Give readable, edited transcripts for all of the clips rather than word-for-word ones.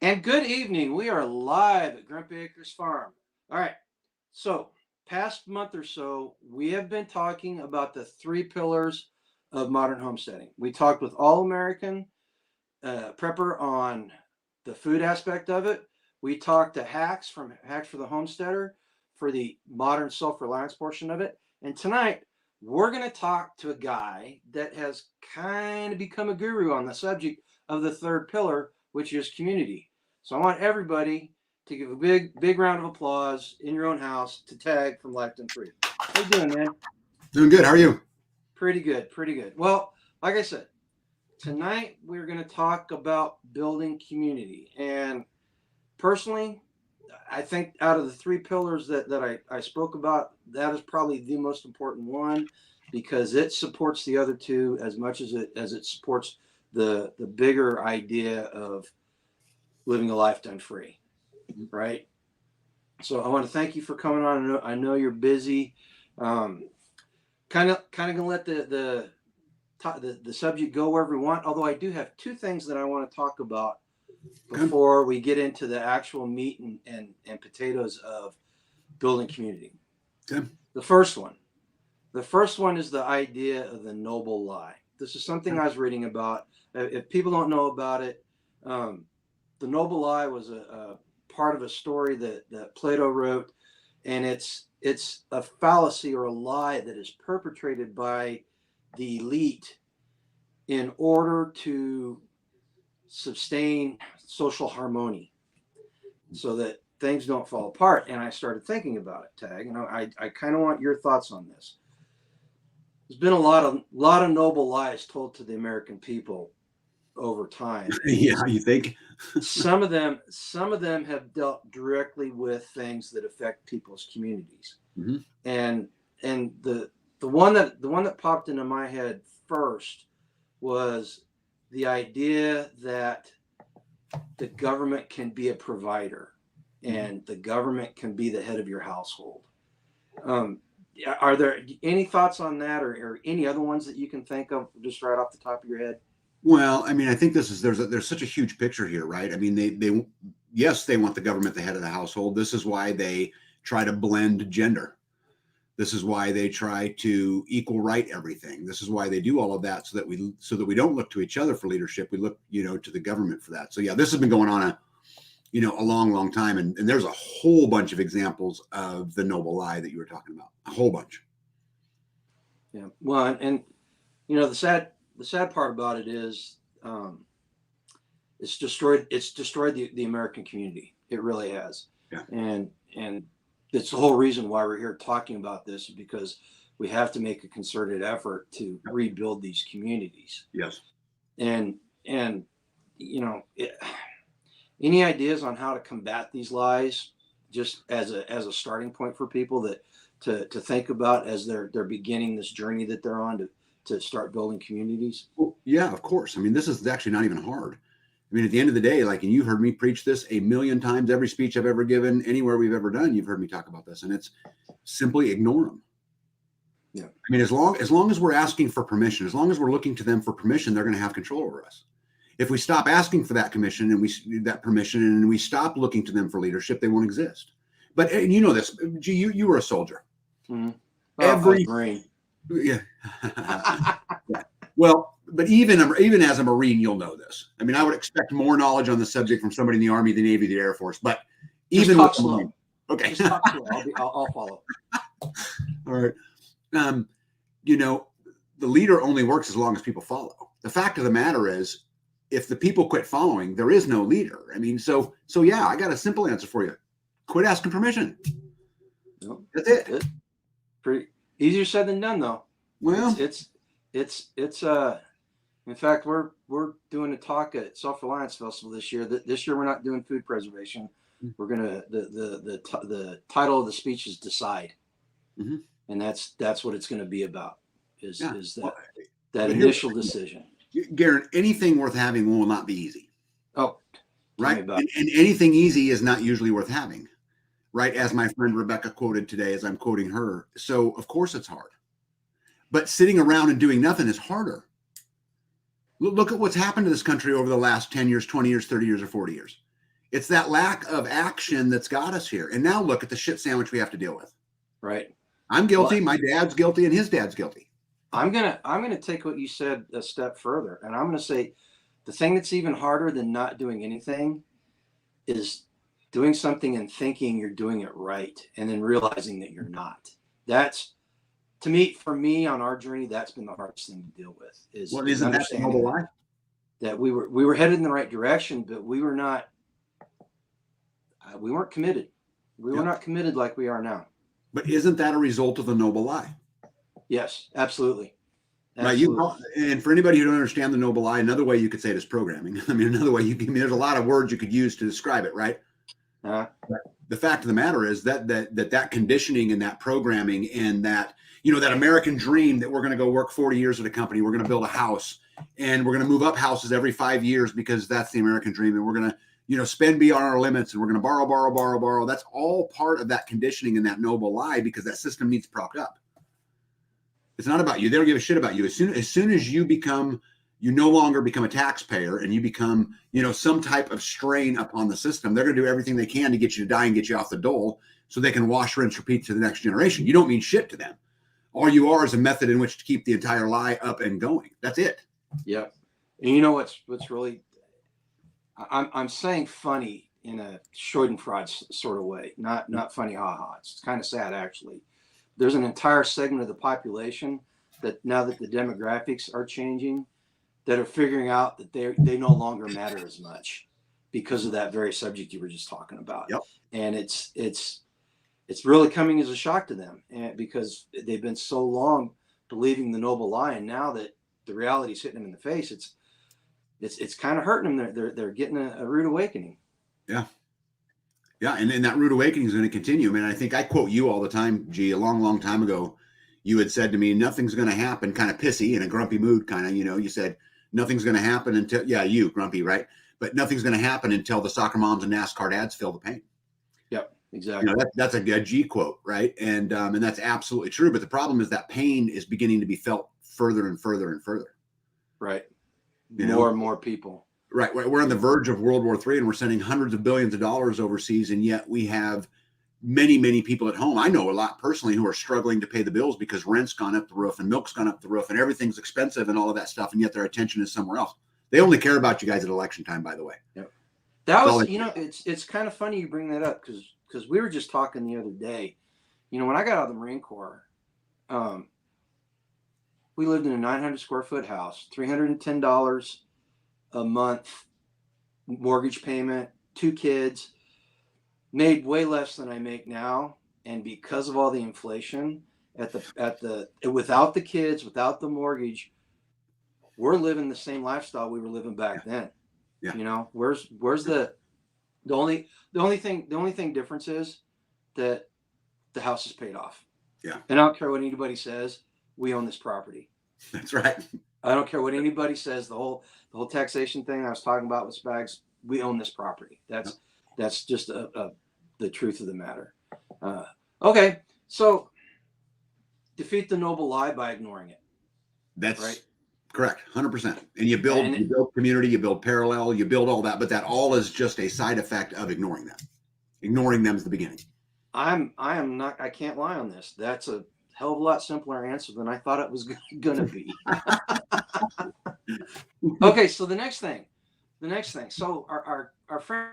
And good evening. We are live at Grumpy Acres Farm. All right. So, past month or so, we have been talking about the three pillars of modern homesteading. We talked with All American Prepper on the food aspect of it. We talked to Hacks from Hacks for the Homesteader for the modern self reliance portion of it. And tonight, we're going to talk to a guy that has kind of become a guru on the subject of the third pillar, which is community. So I want everybody to give a big round of applause in your own house to Tag from Lifetime Free. How you doing, man? Doing good. How are you? Pretty good, pretty good. Well, like I said, tonight we're going to talk about building community. And personally, I think out of the three pillars that I spoke about, that is probably the most important one because it supports the other two as much as it supports the bigger idea of living a life done free, right? So I want to thank you for coming on. I know you're busy. Kind of gonna let the subject go wherever we want. Although I do have two things that I want to talk about before we get into the actual meat and potatoes of building community. Good. The first one is the idea of the noble lie. This is something I was reading about. If people don't know about it, the noble lie was a part of a story that Plato wrote, and it's a fallacy or a lie that is perpetrated by the elite in order to sustain social harmony so that things don't fall apart. And I started thinking about it, Tag, and I kind of want your thoughts on this. There's been a lot of noble lies told to the American people over time. Yeah, you think? some of them have dealt directly with things that affect people's communities. Mm-hmm. And the one that popped into my head first was the idea that the government can be a provider and the government can be the head of your household. Are there any thoughts on that or any other ones that you can think of just right off the top of your head? Well, I mean, I think there's such a huge picture here, right? I mean, they yes, they want the government the head of the household. This is why they try to blend gender. This is why they try to equal right everything. This is why they do all of that so that we don't look to each other for leadership. We look, to the government for that. So yeah, this has been going on a long time. And there's a whole bunch of examples of the noble lie that you were talking about. A whole bunch. Yeah. Well, and the sad part about it is it's destroyed the American community. It really has. Yeah. And it's the whole reason why we're here talking about this, because we have to make a concerted effort to rebuild these communities. Yes. And any ideas on how to combat these lies, just as a starting point for people to think about as they're beginning this journey that they're on to start building communities? Well, yeah, of course. I mean, this is actually not even hard. I mean, at the end of the day, and you've heard me preach this a million times, every speech I've ever given, anywhere we've ever done, you've heard me talk about this, and it's simply ignore them. Yeah. I mean, as long as we're asking for permission, as long as we're looking to them for permission, they're going to have control over us. If we stop asking for that permission and we stop looking to them for leadership, they won't exist. But and you know this, you were a soldier. Mm-hmm. Every Marine. Yeah. Yeah. Well, but even as a Marine, you'll know this. I mean, I would expect more knowledge on the subject from somebody in the Army, the Navy, the Air Force. But even with Marine, okay, just talk slow. I'll follow. All right. The leader only works as long as people follow. The fact of the matter is, if the people quit following, there is no leader. I mean, so yeah, I got a simple answer for you. Quit asking permission. Nope. That's it. Pretty easier said than done, though. Well, it's in fact, we're doing a talk at Self Reliance Festival this year. This year we're not doing food preservation. We're gonna the title of the speech is Decide, mm-hmm. and that's what it's going to be about. Is that initial decision. Garen, anything worth having will not be easy. Oh, right. And anything easy is not usually worth having. Right. As my friend Rebecca quoted today, as I'm quoting her. So, of course, it's hard. But sitting around and doing nothing is harder. Look at what's happened to this country over the last 10 years, 20 years, 30 years, or 40 years. It's that lack of action that's got us here. And now look at the shit sandwich we have to deal with. Right. I'm guilty. Well, My dad's guilty, and his dad's guilty. I'm gonna take what you said a step further, and I'm gonna say the thing that's even harder than not doing anything is doing something and thinking you're doing it right, and then realizing that you're not. That's, to me, for me on our journey, that's been the hardest thing to deal with. Well, Is isn't that the noble understanding lie? that we were headed in the right direction, but we were not. We weren't committed. We were Yep. not committed like we are now. But isn't that a result of the noble lie? Yes, absolutely. Right. And for anybody who don't understand the noble lie, another way you could say it is programming. I mean, another way there's a lot of words you could use to describe it, right? The fact of the matter is that conditioning and that programming and that, that American dream that we're going to go work 40 years at a company, we're going to build a house, and we're going to move up houses every 5 years because that's the American dream, and we're going to, spend beyond our limits, and we're going to borrow. That's all part of that conditioning and that noble lie, because that system needs propped up. It's not about you. They don't give a shit about you. As soon as you no longer become a taxpayer, and you become, some type of strain upon the system, they're going to do everything they can to get you to die and get you off the dole so they can wash, rinse, repeat to the next generation. You don't mean shit to them. All you are is a method in which to keep the entire lie up and going. That's it. Yeah. And you know what's really, I'm saying funny in a Schadenfreude sort of way, not funny haha. It's kind of sad, actually. There's an entire segment of the population that, now that the demographics are changing, that are figuring out that they no longer matter as much because of that very subject you were just talking about. Yep. And it's really coming as a shock to them, and because they've been so long believing the noble lie, and now that the reality is hitting them in the face, it's kind of hurting them. They're getting a rude awakening. Yeah. Yeah, and that rude awakening is going to continue. I mean, I think I quote you all the time, G. A long, long time ago, you had said to me, "Nothing's going to happen," kind of pissy in a grumpy mood, kind of. You said nothing's going to happen until, you grumpy, right? But nothing's going to happen until the soccer moms and NASCAR dads feel the pain. Yep, exactly. That's a good G quote, right? And that's absolutely true. But the problem is that pain is beginning to be felt further and further and further. Right. More and more people. Right. We're on the verge of World War III, and we're sending hundreds of billions of dollars overseas, and yet we have many, many people at home. I know a lot personally who are struggling to pay the bills because rent's gone up the roof and milk's gone up the roof and everything's expensive and all of that stuff, and yet their attention is somewhere else. They only care about you guys at election time, by the way. Yep. That was, it's kind of funny you bring that up, because we were just talking the other day. When I got out of the Marine Corps, we lived in a 900 square foot house, $310 a month mortgage payment, 2 kids, made way less than I make now. And because of all the inflation without the kids, without the mortgage, we're living the same lifestyle we were living back then. Yeah. Where's the only thing difference is that the house is paid off. Yeah. And I don't care what anybody says, we own this property. That's right. I don't care what anybody says. The whole taxation thing I was talking about with Spags, we own this property. That's just the truth of the matter. Okay, so defeat the noble lie by ignoring it. That's right. Correct, 100%. And you build community, you build parallel, you build all that, but that all is just a side effect of ignoring them. Ignoring them is the beginning. I can't lie on this. That's a hell of a lot simpler answer than I thought it was going to be. Okay, so the next thing. So our friend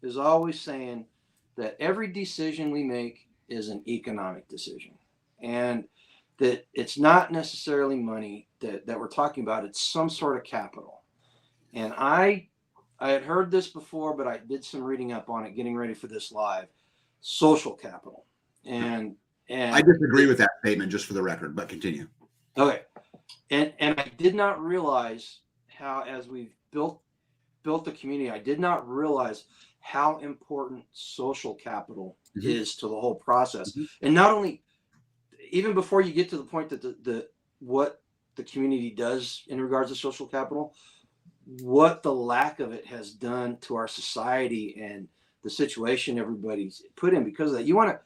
is always saying that every decision we make is an economic decision, and that it's not necessarily money that we're talking about. It's some sort of capital. And I had heard this before, but I did some reading up on it, getting ready for this live. Social capital. And I disagree with that statement, just for the record, but continue. Okay. And I did not realize how, as we've built the community, I did not realize how important social capital is to the whole process. And not only, even before you get to the point that what the community does in regards to social capital, what the lack of it has done to our society and the situation everybody's put in because of that. You want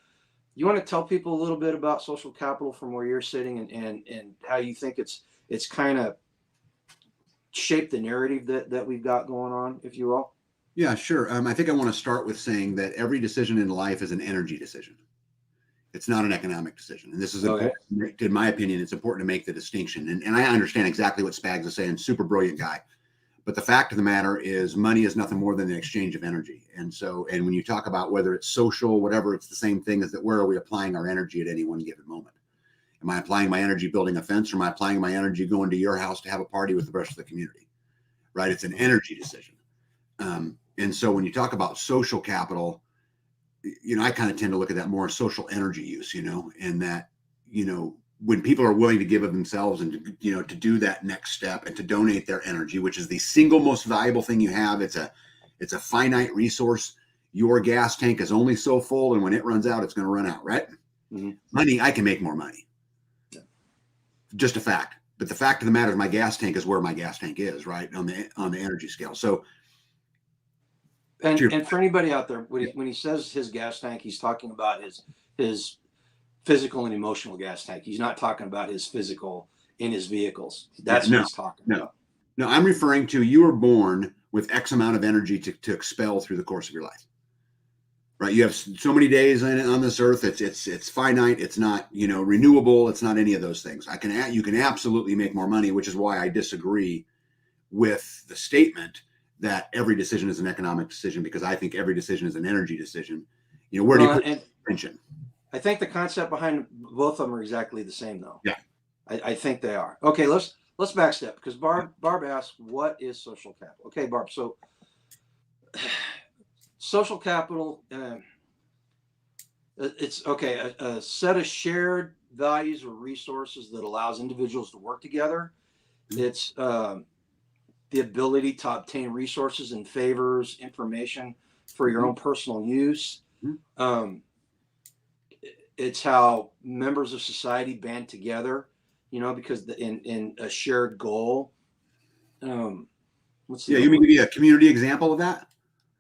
to tell people a little bit about social capital from where you're sitting and how you think it's kind of shaped the narrative that we've got going on, if you will? Yeah, sure. I think I want to start with saying that every decision in life is an energy decision. It's not an economic decision. And this is Okay. important, in my opinion, it's important to make the distinction. And I understand exactly what Spags is saying, super brilliant guy. But the fact of the matter is money is nothing more than an exchange of energy. And so, and when you talk about whether it's social, whatever, it's the same thing as that. Where are we applying our energy at any one given moment? Am I applying my energy building a fence, or am I applying my energy going to your house to have a party with the rest of the community? Right? It's an energy decision. And so when you talk about social capital, I kind of tend to look at that more as social energy use, and that, when people are willing to give of themselves and to do that next step and to donate their energy, which is the single most valuable thing you have. It's a finite resource. Your gas tank is only so full, and when it runs out, it's going to run out, right? Mm-hmm. Money, I can make more money. Yeah. Just a fact. But the fact of the matter is my gas tank is where my gas tank is, right? On the energy scale. So, and for anybody out there, when he says his gas tank, he's talking about his physical and emotional gas tank. He's not talking about his physical in his vehicles. That's what he's talking about. No, I'm referring to you were born with X amount of energy to expel through the course of your life. Right? You have so many days on this earth. It's finite. It's not renewable. It's not any of those things. You can absolutely make more money, which is why I disagree with the statement that every decision is an economic decision, because I think every decision is an energy decition. Where do you put attention? I think the concept behind both of them are exactly the same, though. Yeah, I think they are. Okay, let's backstep, because Barb asked, what is social capital? Okay, Barb, so social capital, it's okay, a set of shared values or resources that allows individuals to work together. Mm-hmm. It's the ability to obtain resources and favors, information for your own personal use. Mm-hmm. It's how members of society band together, because in a shared goal. Let's see. Yeah, you mean give me a community example of that?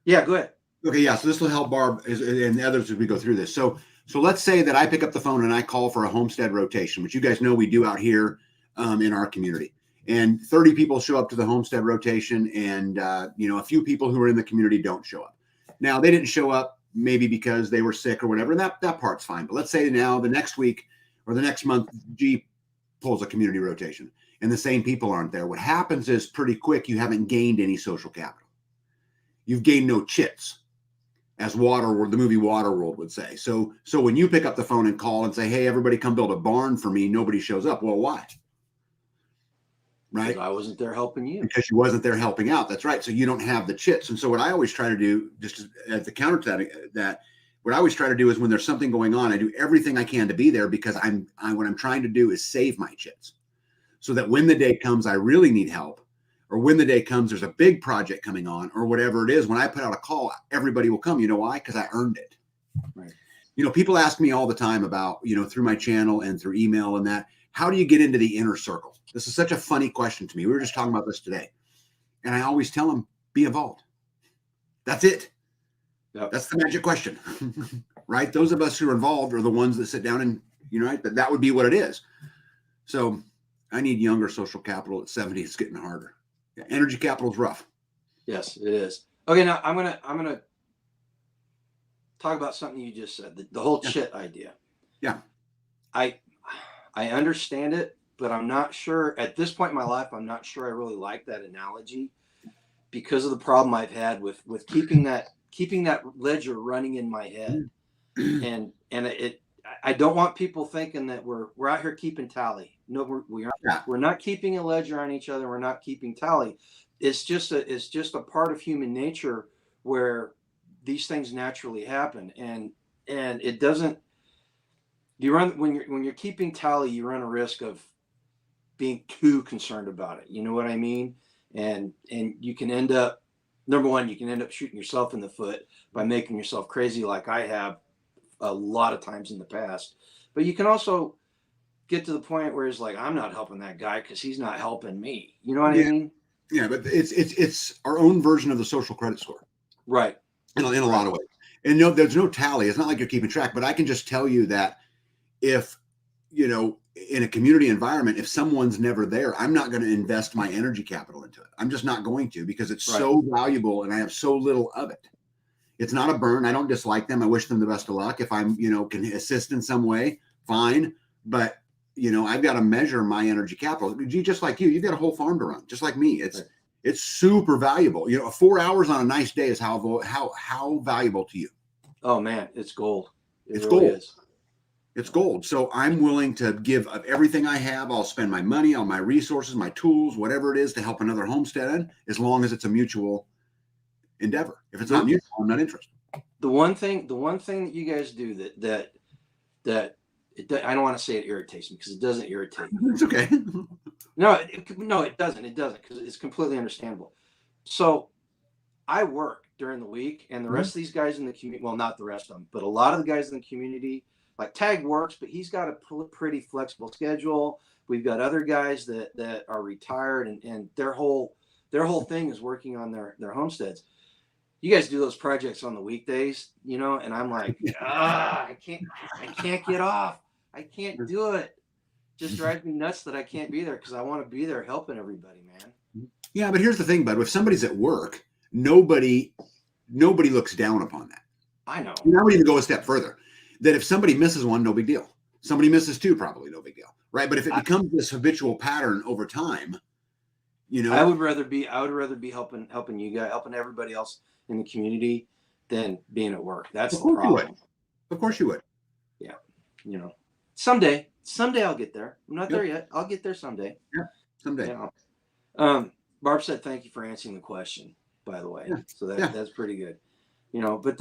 Yeah, go ahead. Okay, yeah. So this will help Barb and others as we go through this. So let's say that I pick up the phone and I call for a homestead rotation, which you guys know we do out here in our community. And 30 people show up to the homestead rotation, and a few people who are in the community don't show up. Now, they didn't show up maybe because they were sick or whatever, and that part's fine. But let's say now the next week or the next month, G pulls a community rotation, and the same people aren't there. What happens is pretty quick, you haven't gained any social capital. You've gained no chits, as the movie Waterworld would say. So when you pick up the phone and call and say, hey, everybody come build a barn for me, nobody shows up. Well, why? Right? Because I wasn't there helping you. Because you wasn't there helping out. That's right. So you don't have the chits. And so what I always try to do, just as the counter to that, what I always try to do is when there's something going on, I do everything I can to be there, because what I'm trying to do is save my chits, so that when the day comes, I really need help, or when the day comes, there's a big project coming on, or whatever it is. When I put out a call, everybody will come. You know why? Because I earned it. Right. People ask me all the time about, through my channel and through email and that, how do you get into the inner circle? This is such a funny question to me. We were just talking about this today. And I always tell them, be involved. That's it. Yep. That's the magic question, right? Those of us who are involved are the ones that sit down and, right? That would be what it is. So I need younger social capital at 70. It's getting harder. Yeah, energy capital is rough. Yes, it is. Okay, now I'm gonna talk about something you just said, the whole chit idea. Yeah. I understand it, but I'm not sure at this point in my life. I'm not sure I really like that analogy, because of the problem I've had with keeping that ledger running in my head, and I don't want people thinking that we're out here keeping tally. No, we aren't. Yeah. We're not keeping a ledger on each other. We're not keeping tally. It's just a part of human nature where these things naturally happen, and it doesn't. When you're keeping tally, you run a risk of being too concerned about it. You know what I mean? And you can end up, number one, you can end up shooting yourself in the foot by making yourself crazy, like I have a lot of times in the past. But you can also get to the point where it's like, I'm not helping that guy because he's not helping me. You know what I mean? Yeah, but it's our own version of the social credit score. Right. In a lot of ways. And there's no tally. It's not like you're keeping track, but I can just tell you that if in a community environment, if someone's never there, I'm not going to invest my energy capital into it. I'm just not going to, because it's so valuable and I have so little of it. It's not a burn. I don't dislike them. I wish them the best of luck. If I'm, can assist in some way, fine. But, I've got to measure my energy capital. Just like you've got a whole farm to run, just like me. It's super valuable. 4 hours on a nice day is how valuable to you. Oh man, it's gold. It's really gold. It's gold. So I'm willing to give of everything I have. I'll spend my money, all my resources, my tools, whatever it is, to help another homestead, as long as it's a mutual endeavor. If it's not mutual, I'm not interested. The one thing that you guys do that I don't want to say it irritates me, because it doesn't irritate me. It's okay. No, it doesn't. It doesn't, because it's completely understandable. So I work during the week, and the rest of these guys in the community, well, not the rest of them, but a lot of the guys in the community, like Tag works, but he's got a pretty flexible schedule. We've got other guys that are retired, and their whole thing is working on their homesteads. You guys do those projects on the weekdays, and I'm like, I can't get off. I can't do it. Just drives me nuts that I can't be there, because I want to be there helping everybody, man. Yeah, but here's the thing, bud. If somebody's at work, nobody looks down upon that. I know. And I would even go a step further. That if somebody misses one, no big deal. Somebody misses two, probably no big deal, right? But if it becomes this habitual pattern over time, I would rather be helping you guys, helping everybody else in the community, than being at work. That's the problem. Of course you would. Yeah. Someday I'll get there. I'm not there yet. I'll get there someday. Yeah. Someday. Barb said, thank you for answering the question, by the way. Yeah. So that's pretty good. But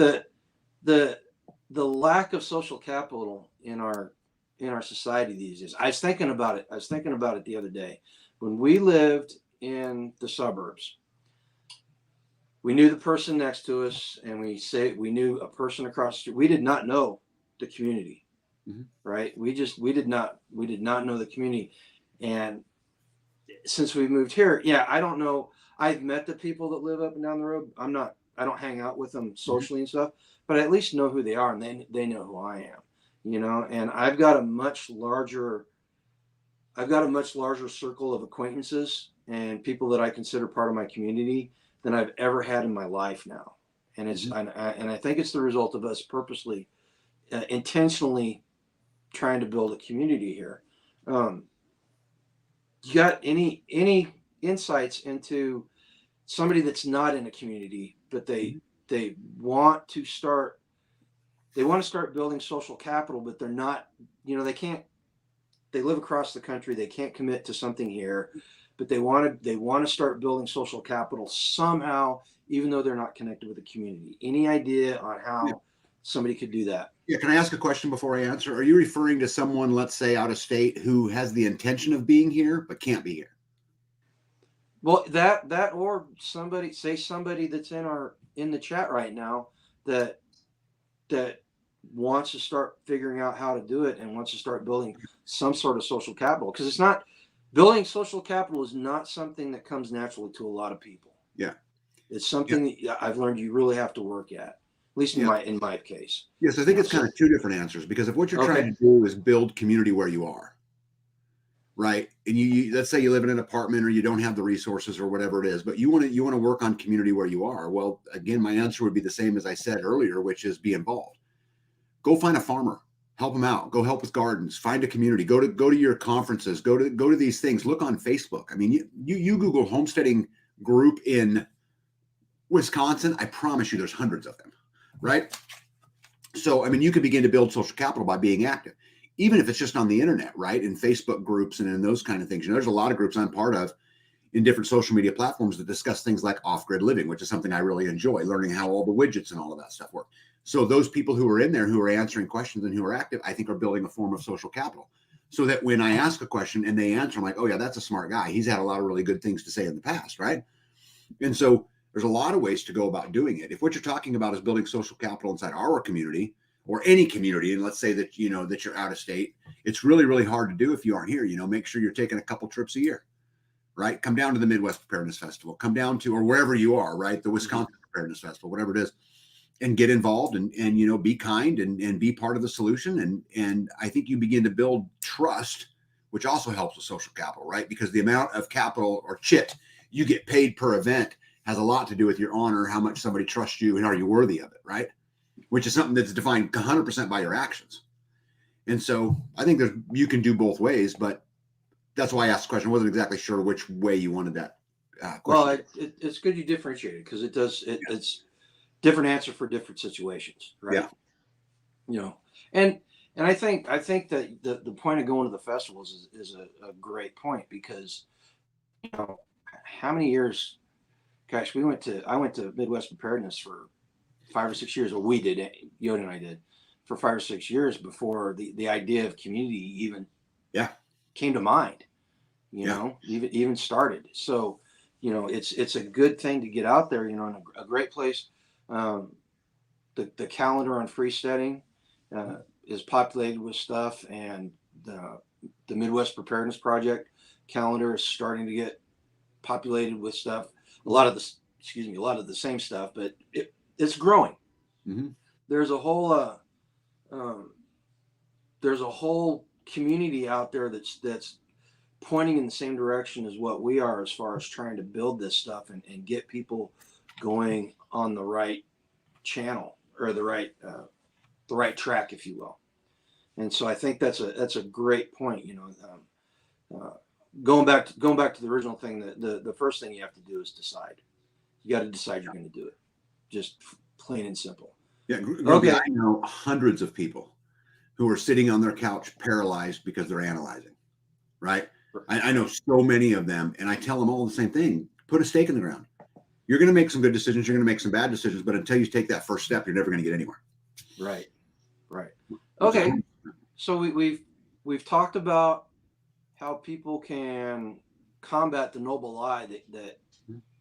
the lack of social capital in our society these days. I was thinking about it the other day. When we lived in the suburbs, we knew the person next to us, and we knew a person across the street. We did not know the community, right? We did not know the community. And since we moved here, I don't know. I've met the people that live up and down the road. I don't hang out with them socially and stuff, but I at least know who they are, and they know who I am, and I've got a much larger circle of acquaintances and people that I consider part of my community than I've ever had in my life now. And I think it's the result of us purposely, intentionally trying to build a community here. You got any insights into somebody that's not in a community, but they want to start building social capital, but they're not, they live across the country, they can't commit to something here, but they want to start building social capital somehow, even though they're not connected with the community. Any idea on how somebody could do that? Yeah. Can I ask a question before I answer? Are you referring to someone, let's say, out of state, who has the intention of being here but can't be here? Well, that or somebody that's in the chat right now that wants to start figuring out how to do it and wants to start building some sort of social capital, because it's not building social capital is not something that comes naturally to a lot of people. Yeah. It's something that I've learned you really have to work at least in my case. Yes. I think it's kind of two different answers, because if what you're trying to do is build community where you are, right? And you let's say you live in an apartment, or you don't have the resources, or whatever it is, but you want to work on community where you are. Well, again, my answer would be the same as I said earlier, which is be involved. Go find a farmer, help them out, go help with gardens, find a community, go to your conferences, go to these things, look on Facebook. I mean, you Google homesteading group in Wisconsin, I promise you there's hundreds of them, right? So, I mean, you can begin to build social capital by being active, even if it's just on the internet, right? In Facebook groups and in those kind of things. There's a lot of groups I'm part of in different social media platforms that discuss things like off-grid living, which is something I really enjoy, learning how all the widgets and all of that stuff work. So those people who are in there, who are answering questions and who are active, I think are building a form of social capital, so that when I ask a question and they answer, I'm like, oh yeah, that's a smart guy. He's had a lot of really good things to say in the past, right? And so there's a lot of ways to go about doing it. If what you're talking about is building social capital inside our community or any community, and let's say that, that you're out of state, it's really, really hard to do if you aren't here. Make sure you're taking a couple trips a year, right? Come down to the Midwest Preparedness Festival, come down to, or wherever you are, right? The Wisconsin Preparedness Festival, whatever it is, and get involved and be kind and be part of the solution. And I think you begin to build trust which also helps with social capital, right? Because the amount of capital or chit you get paid per event has a lot to do with your honor, how much somebody trusts you, and are you worthy of it, right? Which is something that's defined 100% by your actions. And so I think you can do both ways, but that's why I asked the question. I wasn't exactly sure which way you wanted that question. Well, it's good you differentiate it, because it's different answer for different situations, right? Yeah. You know, and I think that the point of going to the festivals is a great point, because you know how many years, gosh, I went to Midwest Preparedness for 5 or 6 years, or we did, Yoda and I did, for 5 or 6 years before the idea of community even Yeah. came to mind. Yeah. Even started. So, it's a good thing to get out there. And a great place. Um, the calendar on freesteading is populated with stuff, and the Midwest Preparedness Project calendar is starting to get populated with stuff. A lot of a lot of the same stuff, but it's growing. Mm-hmm. There's a whole um, there's a whole community out there that's pointing in the same direction as what we are, as far as trying to build this stuff and get people going on the right channel, or the right track, if you will. And so I think that's a great point. Going back to the original thing, the first thing you have to do is decide. You got to decide you're going to do it, just plain and simple. Yeah. Grumpy, Okay. I know hundreds of people who are sitting on their couch paralyzed because they're analyzing, right? I know so many of them, and I tell them all the same thing: put a stake in the ground. You're going to make some good decisions, you're going to make some bad decisions, but until you take that first step, you're never going to get anywhere. Right. Okay. So we've talked about how people can combat the noble lie that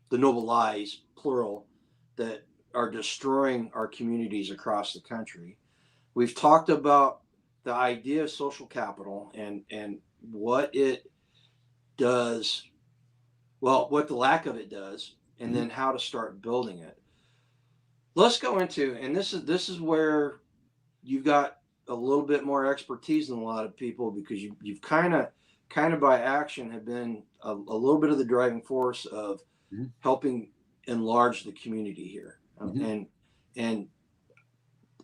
the noble lies, plural, that are destroying our communities across the country. We've talked about the idea of social capital, and what it does, well, what the lack of it does, and then how to start building it. Let's go into, and this is where you've got a little bit more expertise than a lot of people, because you've kind of by action have been a little bit of the driving force of helping enlarge the community here. And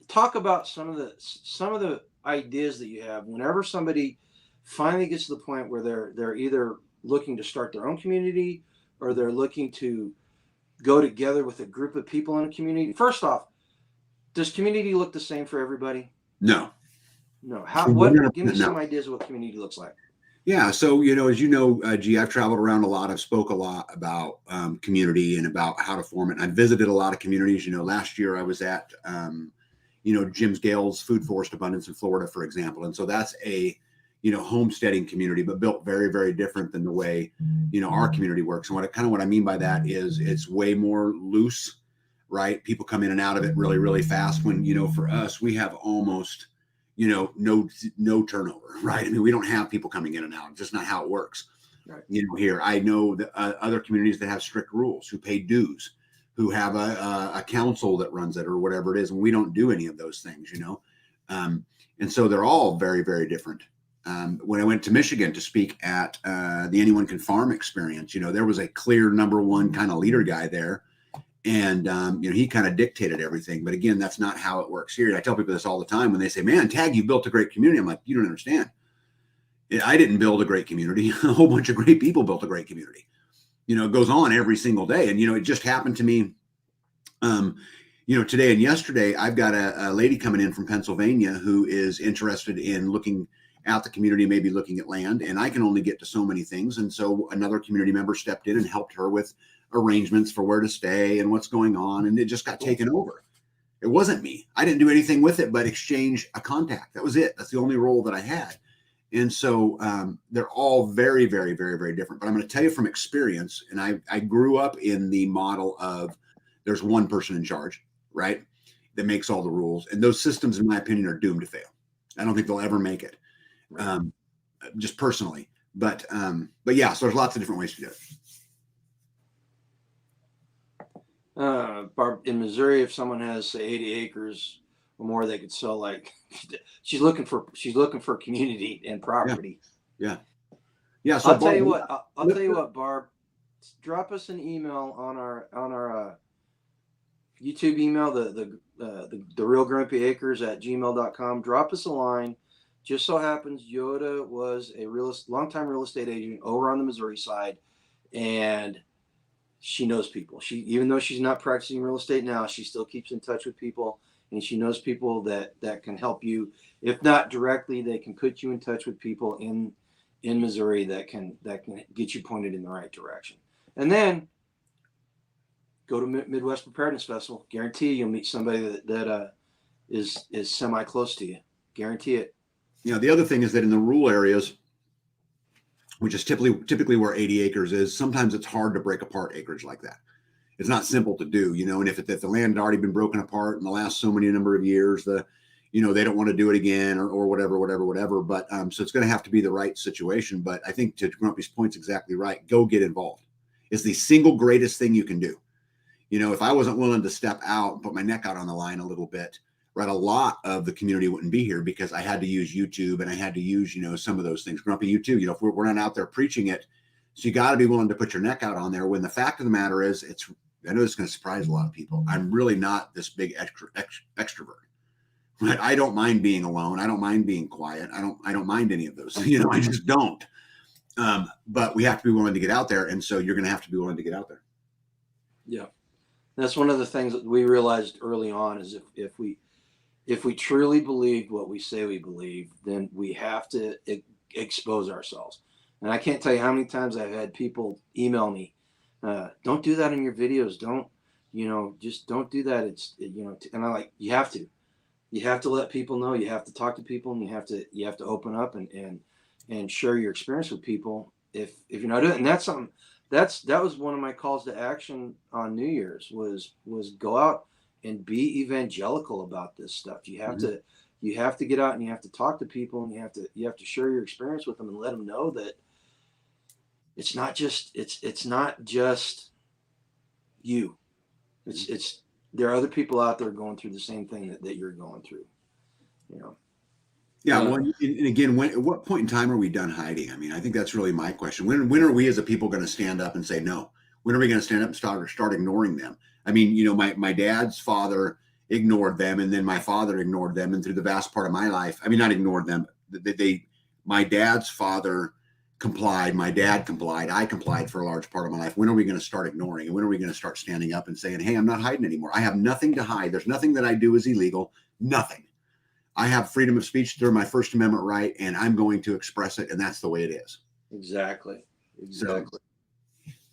talk about some of the ideas that you have whenever somebody finally gets to the point where they're either looking to start their own community, or they're looking to go together with a group of people in a community. First off, does community look the same for everybody? No. No. Give me some No. ideas of what community looks like. Yeah. So, as you know, G, I've traveled around a lot. I've spoke a lot about community and about how to form it. And I visited a lot of communities. Last year I was at, Jim Gale's Food Forest Abundance in Florida, for example. And so that's a, homesteading community, but built very, very different than the way, our community works. And what I mean by that is it's way more loose, right? People come in and out of it really, really fast. When, for us, we have almost, no turnover, right? I mean, we don't have people coming in and out. It's just not how it works. Right. Here, I know that other communities that have strict rules, who pay dues, who have a council that runs it, or whatever it is. And we don't do any of those things, and so they're all very, very different. When I went to Michigan to speak at the Anyone Can Farm experience, there was a clear number one kind of leader guy there. And, he kind of dictated everything. But again, that's not how it works here. I tell people this all the time when they say, man, Tag, you built a great community. I'm like, you don't understand. I didn't build a great community. A whole bunch of great people built a great community. It goes on every single day. And, it just happened to me, today and yesterday. I've got a lady coming in from Pennsylvania who is interested in looking at the community, maybe looking at land. And I can only get to so many things. And so another community member stepped in and helped her with arrangements for where to stay and what's going on, and it just got taken over. It wasn't me. I didn't do anything with it but exchange a contact. That was it. That's the only role that I had. And so they're all very, very, very, very different. But I'm going to tell you from experience, and I grew up in the model of there's one person in charge, right, that makes all the rules. And those systems, in my opinion, are doomed to fail. I don't think they'll ever make it, just personally. But yeah, so there's lots of different ways to do it. In Missouri, if someone has, say, 80 acres or more, they could sell, like, she's looking for community and property. Yeah. Yeah. So I'll tell Barb, you what. I'll with tell you what, Barb. Drop us an email on our YouTube email, the real grumpy acres at gmail.com. Drop us a line. Just so happens Yoda was a longtime real estate agent over on the Missouri side, and she knows people. She, even though she's not practicing real estate now, she still keeps in touch with people, and she knows people that can help you. If not directly, they can put you in touch with people in Missouri that can get you pointed in the right direction. And then go to Midwest Preparedness Festival. Guarantee you'll meet somebody that is semi close to you. Guarantee it. the other thing is that in the rural areas, which is typically where 80 acres is, sometimes it's hard to break apart acreage like that. It's not simple to do, and if the land had already been broken apart in the last so many number of years, they don't want to do it again or whatever. But so it's going to have to be the right situation. But I think to Grumpy's point's exactly right. Go get involved. It's the single greatest thing you can do. If I wasn't willing to step out and put my neck out on the line a little bit, right, a lot of the community wouldn't be here because I had to use YouTube and I had to use, some of those things. Grumpy, you too. If we're not out there preaching it, so you got to be willing to put your neck out on there. When the fact of the matter is, I know it's going to surprise a lot of people. I'm really not this big extrovert. Right? I don't mind being alone. I don't mind being quiet. I don't mind any of those. I just don't. But we have to be willing to get out there, and so you're going to have to be willing to get out there. Yeah. That's one of the things that we realized early on is if we truly believe what we say we believe, then we have to expose ourselves. And I can't tell you how many times I've had people email me, don't do that in your videos. Don't, just don't do that. And I'm like, you have to let people know, you have to talk to people, and you have to open up and share your experience with people. If you're not doing it, and that's something, that was one of my calls to action on New Year's was go out and be evangelical about this stuff. You have to get out and you have to talk to people, and you have to share your experience with them and let them know that it's not just you. It's there are other people out there going through the same thing that you're going through. Yeah. Well, and again, at what point in time are we done hiding? I mean, I think that's really my question. When are we as a people going to stand up and say no? When are we going to stand up and start ignoring them? I mean, my dad's father ignored them, and then my father ignored them, and through the vast part of my life, I mean, not ignored them. My dad's father complied. My dad complied. I complied for a large part of my life. When are we going to start ignoring? And when are we going to start standing up and saying, hey, I'm not hiding anymore. I have nothing to hide. There's nothing that I do is illegal. Nothing. I have freedom of speech through my First Amendment right, and I'm going to express it, and that's the way it is. Exactly. So,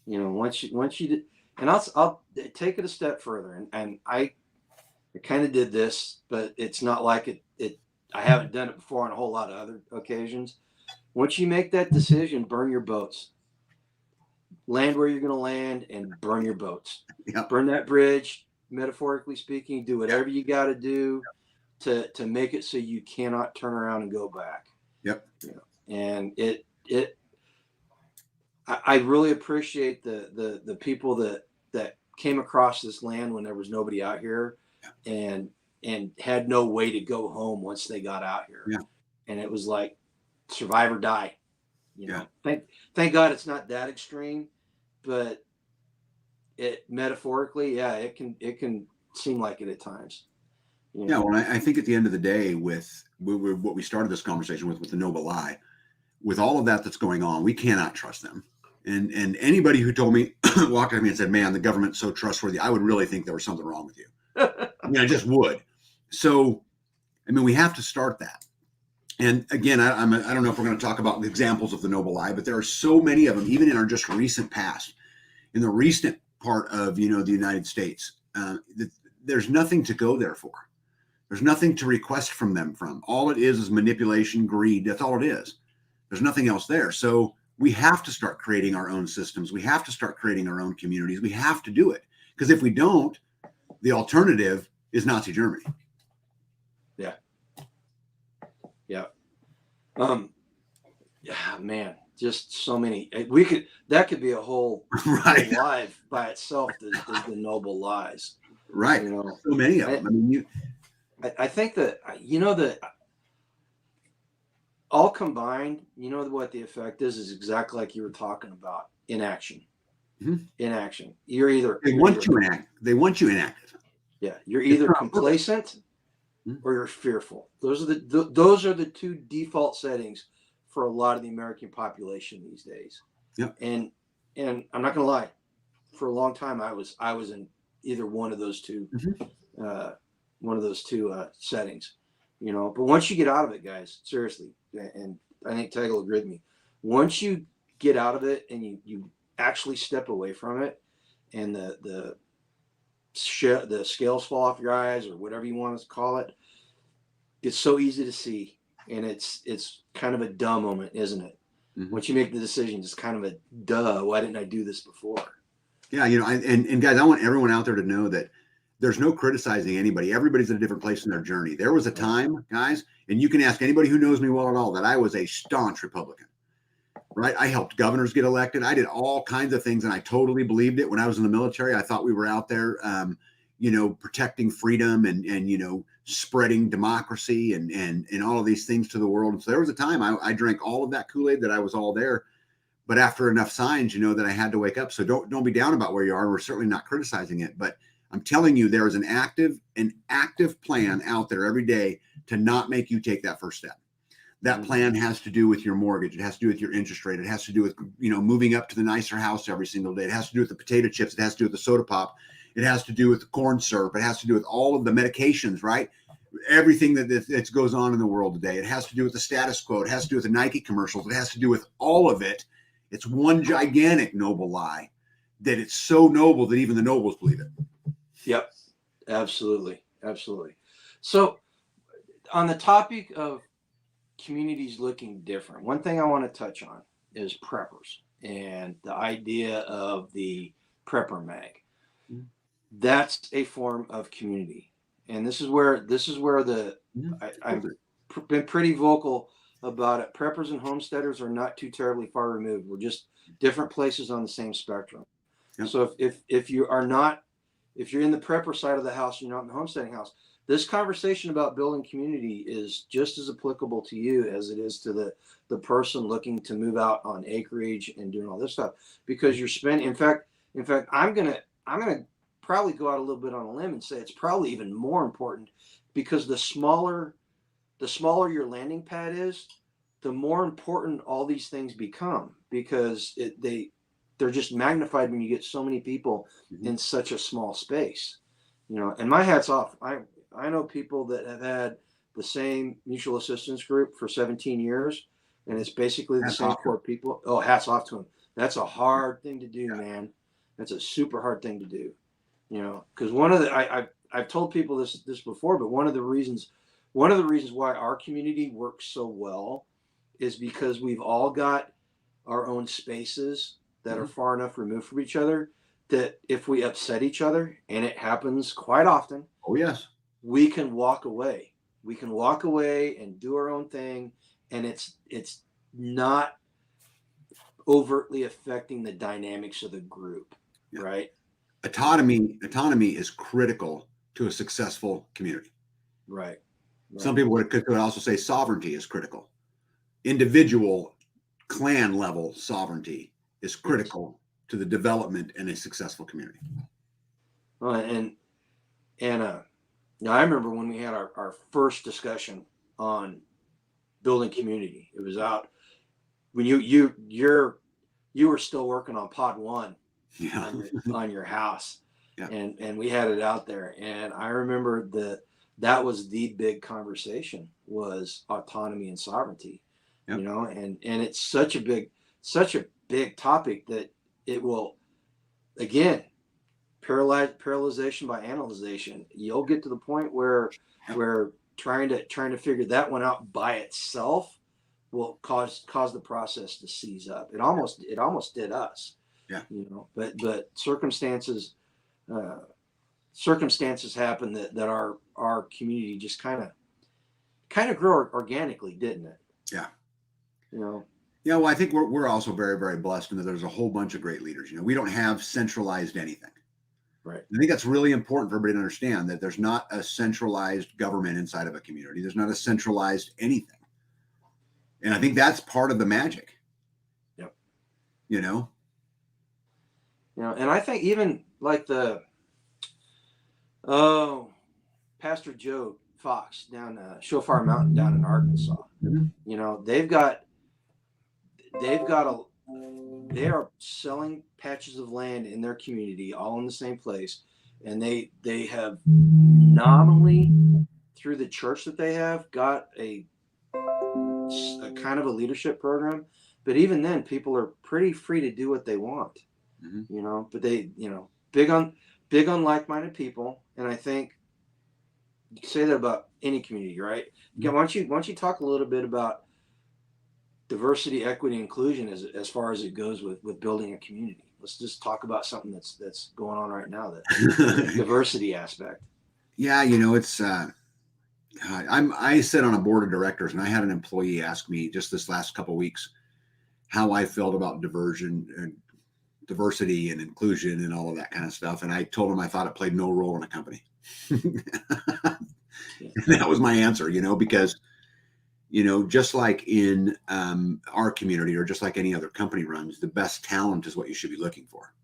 once you and I'll take it a step further, and I kind of did this, but it's not like it. I haven't done it before on a whole lot of other occasions. Once you make that decision, burn your boats. Land where you're going to land, and burn your boats. Yep. Burn that bridge, metaphorically speaking. Do whatever you got to do to make it so you cannot turn around and go back. Yep. And I really appreciate the people that came across this land when there was nobody out here, and had no way to go home once they got out here. Yeah. And it was like survive or die. Thank God it's not that extreme, but it metaphorically, it can seem like it at times. Yeah, well, I think at the end of the day, with what we started this conversation with the noble lie, with all of that's going on, we cannot trust them. And anybody who told me, walked up to me and said, man, the government's so trustworthy, I would really think there was something wrong with you. I mean, I just would. So, I mean, we have to start that. And again, I don't know if we're going to talk about examples of the noble lie, but there are so many of them, even in our just recent past, in the recent part of, the United States, there's nothing to go there for. There's nothing to request from them from. All it is manipulation, greed. That's all it is. There's nothing else there. So we have to start creating our own systems. We have to start creating our own communities. We have to do it. Because if we don't, the alternative is Nazi Germany. Yeah. Yeah. Man, just so many. That could be a whole right live by itself, is the noble lies. Right. So many of them. I mean, I think that, all combined, you know what the effect is exactly like you were talking about, inaction. Mhm. Inaction. You're either They you're want either you They want you inactive. yeah, you're It's either not on purpose. complacent Mhm. or you're fearful. Those are the two default settings for a lot of the American population these days. Yep. And I'm not gonna lie, for a long time I was in either Mhm. uh, one of those two settings, you know. But once you get out of it, guys, seriously, and I think Tag will agree with me. Once you get out of it and you actually step away from it, and the scales fall off your eyes or whatever you want to call it, it's so easy to see, and it's kind of a duh moment, isn't it? Mhm. Once you make the decision, it's kind of a duh. Why didn't I do this before? Yeah, and guys, I want everyone out there to know that there's no criticizing anybody. Everybody's at a different place in their journey. There was a Right. time, guys, and you can ask anybody who knows me well at all, that I was a staunch Republican. Right? I helped governors get elected. I did all kinds of things, and I totally believed it. When I was in the military, I thought we were out there, protecting freedom and spreading democracy and all of these things to the world. And so there was a time I drank all of that Kool-Aid, that I was all there. But after enough signs, that I had to wake up. So don't be down about where you are. We're certainly not criticizing it, but I'm telling you, there is an active plan out there every day to not make you take that first step. That plan has to do with your mortgage. It has to do with your interest rate. It has to do with, moving up to the nicer house every single day. It has to do with the potato chips. It has to do with the soda pop. It has to do with the corn syrup. It has to do with all of the medications, right? Everything that goes on in the world today. It has to do with the status quo. It has to do with the Nike commercials. It has to do with all of it. It's one gigantic noble lie that it's so noble that even the nobles believe it. Yep, absolutely, absolutely. So, on the topic of communities looking different, one thing I want to touch on is preppers and the idea of the prepper mag. That's a form of community, and this is where I've been pretty vocal about it. Preppers and homesteaders are not too terribly far removed. We're just different places on the same spectrum. Yep. So if you are not, if you're in the prepper side of the house, you're not in the homesteading house. This conversation about building community is just as applicable to you as it is to the person looking to move out on acreage and doing all this stuff, because you're spending. In fact, I'm gonna probably go out a little bit on a limb and say it's probably even more important, because the smaller your landing pad is, the more important all these things become, because they're just magnified when you get so many people in such a small space. And my hat's off. I know people that have had the same mutual assistance group for 17 years, and it's basically the Hats same off to core people. Oh, hats off to them. That's a hard thing to do, them. man. That's a super hard thing to do. Because one of the I've told people this before, but one of the reasons why our community works so well is because we've all got our own spaces that are far enough removed from each other that if we upset each other, and it happens quite often, Oh, yes. we can walk away. We can walk away and do our own thing, and it's not overtly affecting the dynamics of the group, Yeah. right? Autonomy is critical to a successful community. Right. Some Right. people could also say sovereignty is critical. Individual clan level sovereignty is Yes. critical to the development in a successful community. Well, and I remember when we had our first discussion on building community. It was out when you were still working on pod one Yeah. on your house, Yeah. and we had it out there. And I remember that was the big conversation, was autonomy and sovereignty. Yep. And it's such a big topic that it will, again, paralyzation by analyzation. You'll get to the point where Yep. where trying to figure that one out by itself will cause the process to seize up. It almost did us. Yeah. But circumstances happen that our community just kind of grew organically, didn't it? Yeah. You know. Yeah. Well, I think we're also very, very blessed in that there's a whole bunch of great leaders. We don't have centralized anything. Right. I think that's really important for everybody to understand, that there's not a centralized government inside of a community. There's not a centralized anything. And I think that's part of the magic. Yep. You know? And I think even like Pastor Joe Fox down Shofar Mountain down in Arkansas. Mhm. They are selling patches of land in their community, all in the same place, and they have nominally, through the church that they have, got a kind of a leadership program, but even then, people are pretty free to do what they want. Mhm. But they, big on like-minded people, and I think you can say that about any community, right? Again, why don't you talk a little bit about diversity, equity, inclusion as far as it goes with building a community? Let's just talk about something that's going on right now, the diversity aspect. Yeah, it's God, I sit on a board of directors, and I had an employee ask me just this last couple of weeks how I felt about diversion and diversity and inclusion and all of that kind of stuff. And I told him I thought it played no role in a company. Yeah. That was my answer, because just like in our community, or just like any other company runs, the best talent is what you should be looking for,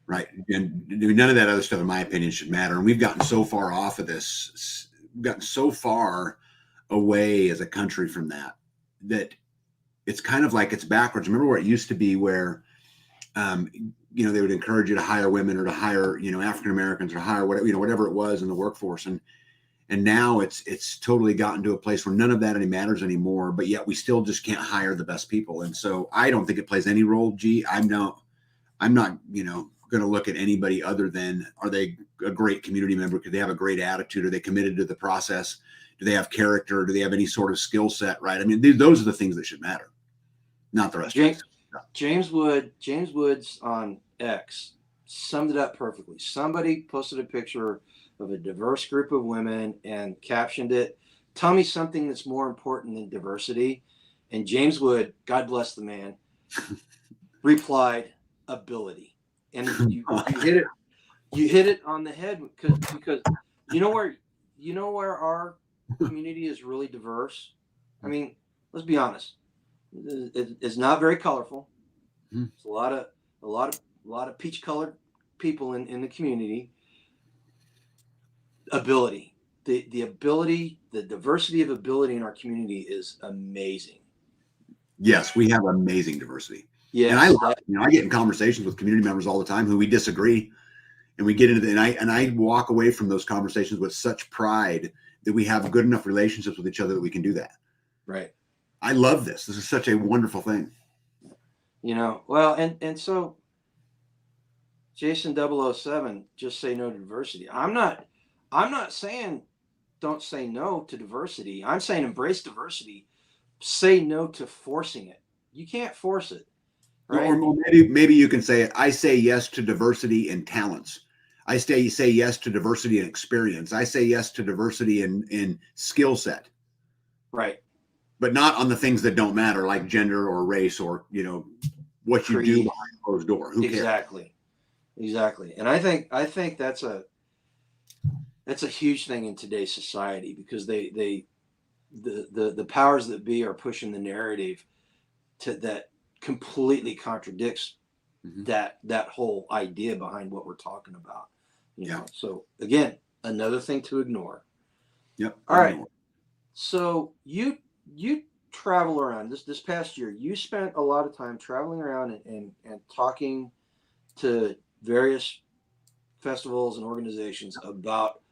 right? And none of that other stuff, in my opinion, should matter. And we've gotten so far off of this, we've gotten so far away as a country from that it's kind of like it's backwards. Remember where it used to be, where they would encourage you to hire women, or to hire African Americans, or hire whatever it was in the workforce, and now it's totally gotten to a place where none of that matters anymore, but yet we still just can't hire the best people. And so I don't think it plays any role. I'm not going to look at anybody other than, are they a great community member? Could they have a great attitude? Are they committed to the process? Do they have character? Do they have any sort of skill set? Right. I mean, those are the things that should matter, not the rest of it. James Woods on X summed it up perfectly. Somebody posted a picture of a diverse group of women and captioned it, "Tell me something that's more important than diversity." And James Wood, God bless the man, replied, "Ability." And you hit it on the head, because you know where our community is really diverse. I mean, let's be honest. It's not very colorful. It's a lot of peach colored people in the community. Ability, the ability, the diversity of ability in our community is amazing. Yes, we have amazing diversity. And I Yes, love it. I get in conversations with community members all the time who we disagree, and we get into and I walk away from those conversations with such pride that we have good enough relationships with each other that we can do that. right. I love this. This is such a wonderful thing. Well, and so Jason 007, just say no to diversity. I'm not saying don't say no to diversity. I'm saying embrace diversity. Say no to forcing it. You can't force it, right? Or maybe you can say it. I say yes to diversity in talents. I say yes to diversity in experience. I say yes to diversity in skill set. Right. But not on the things that don't matter, like gender or race, or what you do behind a closed door. Who cares? Exactly. And I think that's a huge thing in today's society, because the powers that be are pushing the narrative that completely contradicts that whole idea behind what we're talking about. So again, another thing to ignore. Yep. All right. So you travel around this past year. You spent a lot of time traveling around and talking to various festivals and organizations about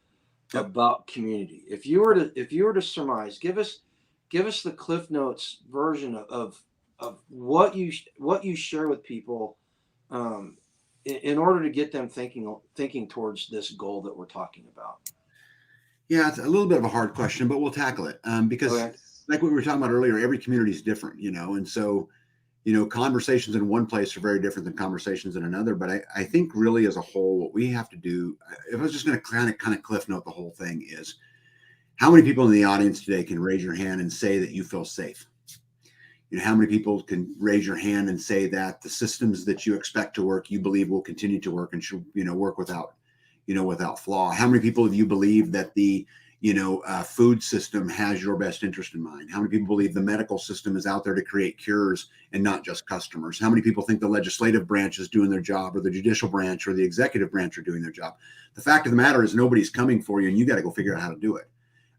community. If you were to surmise, give us the Cliff Notes version of what you share with people, in order to get them thinking towards this goal that we're talking about. Yeah, it's a little bit of a hard question, but we'll tackle it, because like what we were talking about earlier, every community is different, and so conversations in one place are very different than conversations in another. But I think really as a whole, what we have to do, if I was just going to kind of cliff note the whole thing, is how many people in the audience today can raise your hand and say that you feel safe? How many people can raise your hand and say that the systems that you expect to work, you believe will continue to work and should, work without flaw? How many people of you believe that the food system has your best interest in mind? How many people believe the medical system is out there to create cures and not just customers? How many people think the legislative branch is doing their job, or the judicial branch or the executive branch are doing their job? The fact of the matter is nobody's coming for you, and you got to go figure out how to do it,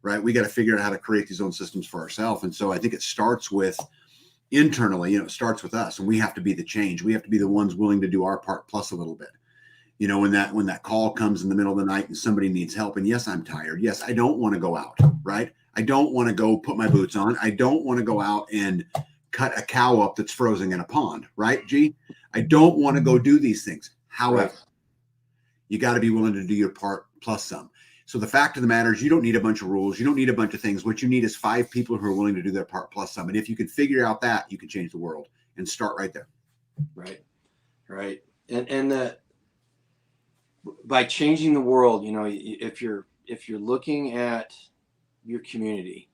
right? We got to figure out how to create these own systems for ourselves. And so I think it starts with internally, it starts with us, and we have to be the change. We have to be the ones willing to do our part plus a little bit. When that call comes in the middle of the night and somebody needs help, and yes, I'm tired. Yes, I don't want to go out, right? I don't want to go put my boots on. I don't want to go out and cut a cow up that's frozen in a pond, right? G, I don't want to go do these things. However, you got to be willing to do your part plus some. So the fact of the matter is, you don't need a bunch of rules. You don't need a bunch of things. What you need is 5 people who are willing to do their part plus some. And if you can figure out that, you can change the world, and start right there. Right. And by changing the world, if you're looking at your community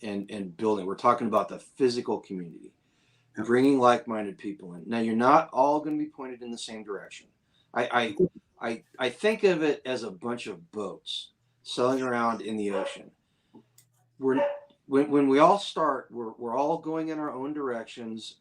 and building, we're talking about the physical community, bringing like-minded people in. Now, you're not all going to be pointed in the same direction. I think of it as a bunch of boats sailing around in the ocean. When we all start, we're all going in our own directions,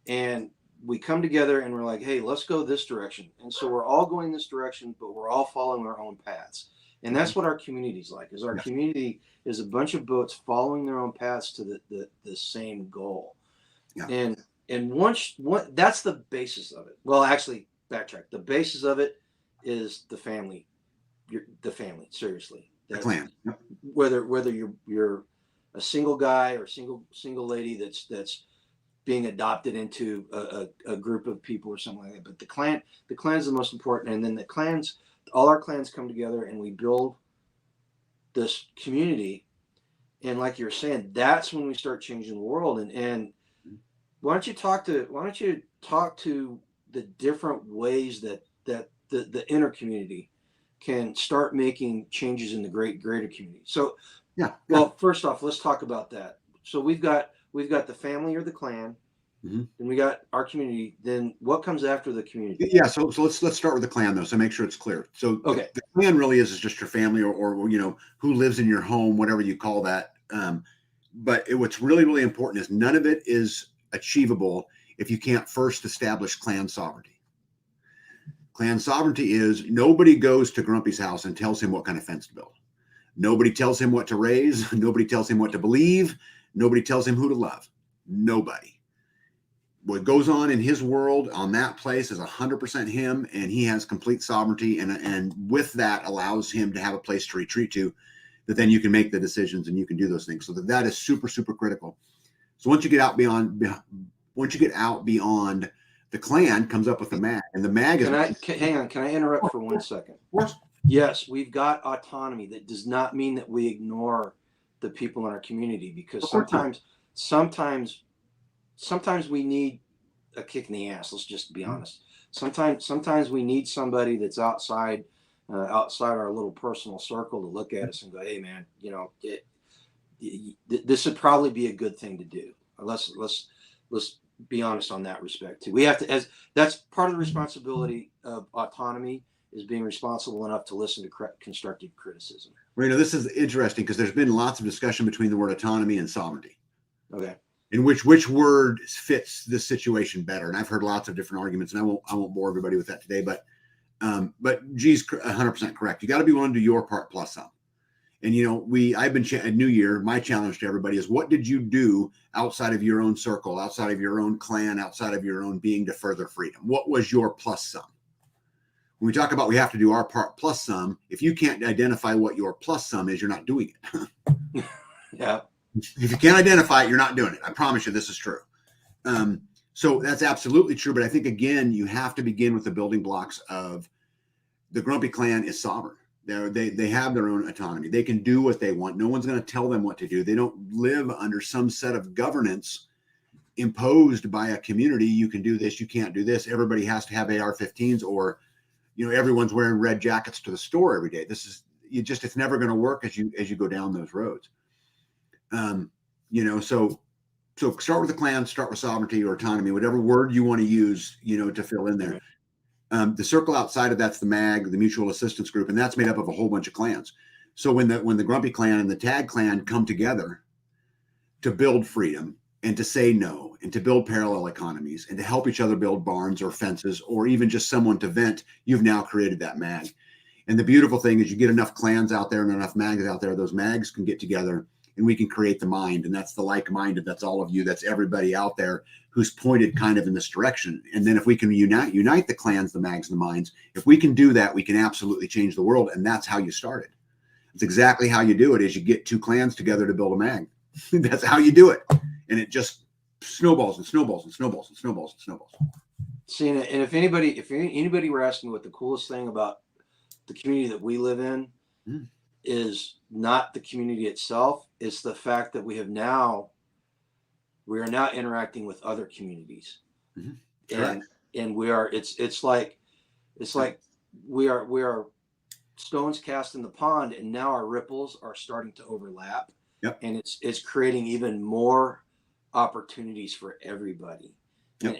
and we come together and we're like, hey, let's go this direction. And so we're all going this direction, but we're all following our own paths. And that's what our community's like, is our community is a bunch of boats following their own paths to the same goal. Yeah. And once that's the basis of it. Well, actually, backtrack. The basis of it is the family. The family, seriously. The clan. Yep. Whether you're a single guy or single lady that's being adopted into a group of people or something like that. But the clan is the most important. And then all our clans come together and we build this community. And like you're saying, that's when we start changing the world. And why don't you talk to the different ways that the inner community can start making changes in the greater community. So, well, first off, let's talk about that. So we've got the family or the clan, and we got our community. Then what comes after the community? Yeah, so let's start with the clan though. So make sure it's clear. So the clan really is just your family, or who lives in your home, whatever you call that. But what's really, really important is none of it is achievable if you can't first establish clan sovereignty. Clan sovereignty is nobody goes to Grumpy's house and tells him what kind of fence to build. Nobody tells him what to raise. Nobody tells him what to believe. Nobody tells him who to love. Nobody. What goes on in his world on that place is 100% him, and he has complete sovereignty, and with that allows him to have a place to retreat to, that then you can make the decisions and you can do those things. So that is super, super critical. So once you get out beyond the clan, comes up with the mag, and the mag is. Hang on, can I interrupt for 1 second? Of course. Yes, we've got autonomy. That does not mean that we ignore the people in our community, because sometimes we need a kick in the ass. Let's just be honest. Sometimes we need somebody that's outside our little personal circle to look at us and go, hey man, this would probably be a good thing to do. Let's be honest on that respect too. We have to, that's part of the responsibility of autonomy, is being responsible enough to listen to constructive criticism. Well, this is interesting because there's been lots of discussion between the word autonomy and sovereignty. Okay. In which word fits this situation better? And I've heard lots of different arguments, and I won't bore everybody with that today. But G's 100% correct. You got to be willing to do your part plus some. And I've been at New Year. My challenge to everybody is, what did you do outside of your own circle, outside of your own clan, outside of your own being to further freedom? What was your plus sum? When we talk about we have to do our part plus some, if you can't identify what your plus sum is, you're not doing it. Yeah. If you can't identify it, you're not doing it. I promise you this is true. So that's absolutely true. But I think, again, you have to begin with the building blocks of the Grumpy clan is sovereign. They have their own autonomy. They can do what they want. No one's going to tell them what to do. They don't live under some set of governance imposed by a community. You can do this. You can't do this. Everybody has to have AR-15s, or, everyone's wearing red jackets to the store every day. It's never going to work as you go down those roads. So start with the clan, start with sovereignty or autonomy, whatever word you want to use, to fill in there. The circle outside of that's the MAG, the Mutual Assistance Group, and that's made up of a whole bunch of clans. So when the Grumpy Clan and the Tag Clan come together to build freedom and to say no and to build parallel economies and to help each other build barns or fences or even just someone to vent, you've now created that mag. And the beautiful thing is you get enough clans out there and enough mags out there, those mags can get together and we can create the mind. And that's the like-minded. That's all of you. That's everybody out there who's pointed kind of in this direction. And then if we can unite the clans, the mags, and the minds, if we can do that, we can absolutely change the world. And that's how you started. It's exactly how you do it is you get two clans together to build a mag. That's how you do it. And it just snowballs and snowballs and snowballs and snowballs and snowballs. See, and if anybody were asking what the coolest thing about the community that we live in is not the community itself, it's the fact that we are now interacting with other communities. And we are it's like we are stones cast in the pond, and now our ripples are starting to overlap. Yep. And it's creating even more opportunities for everybody. Yep.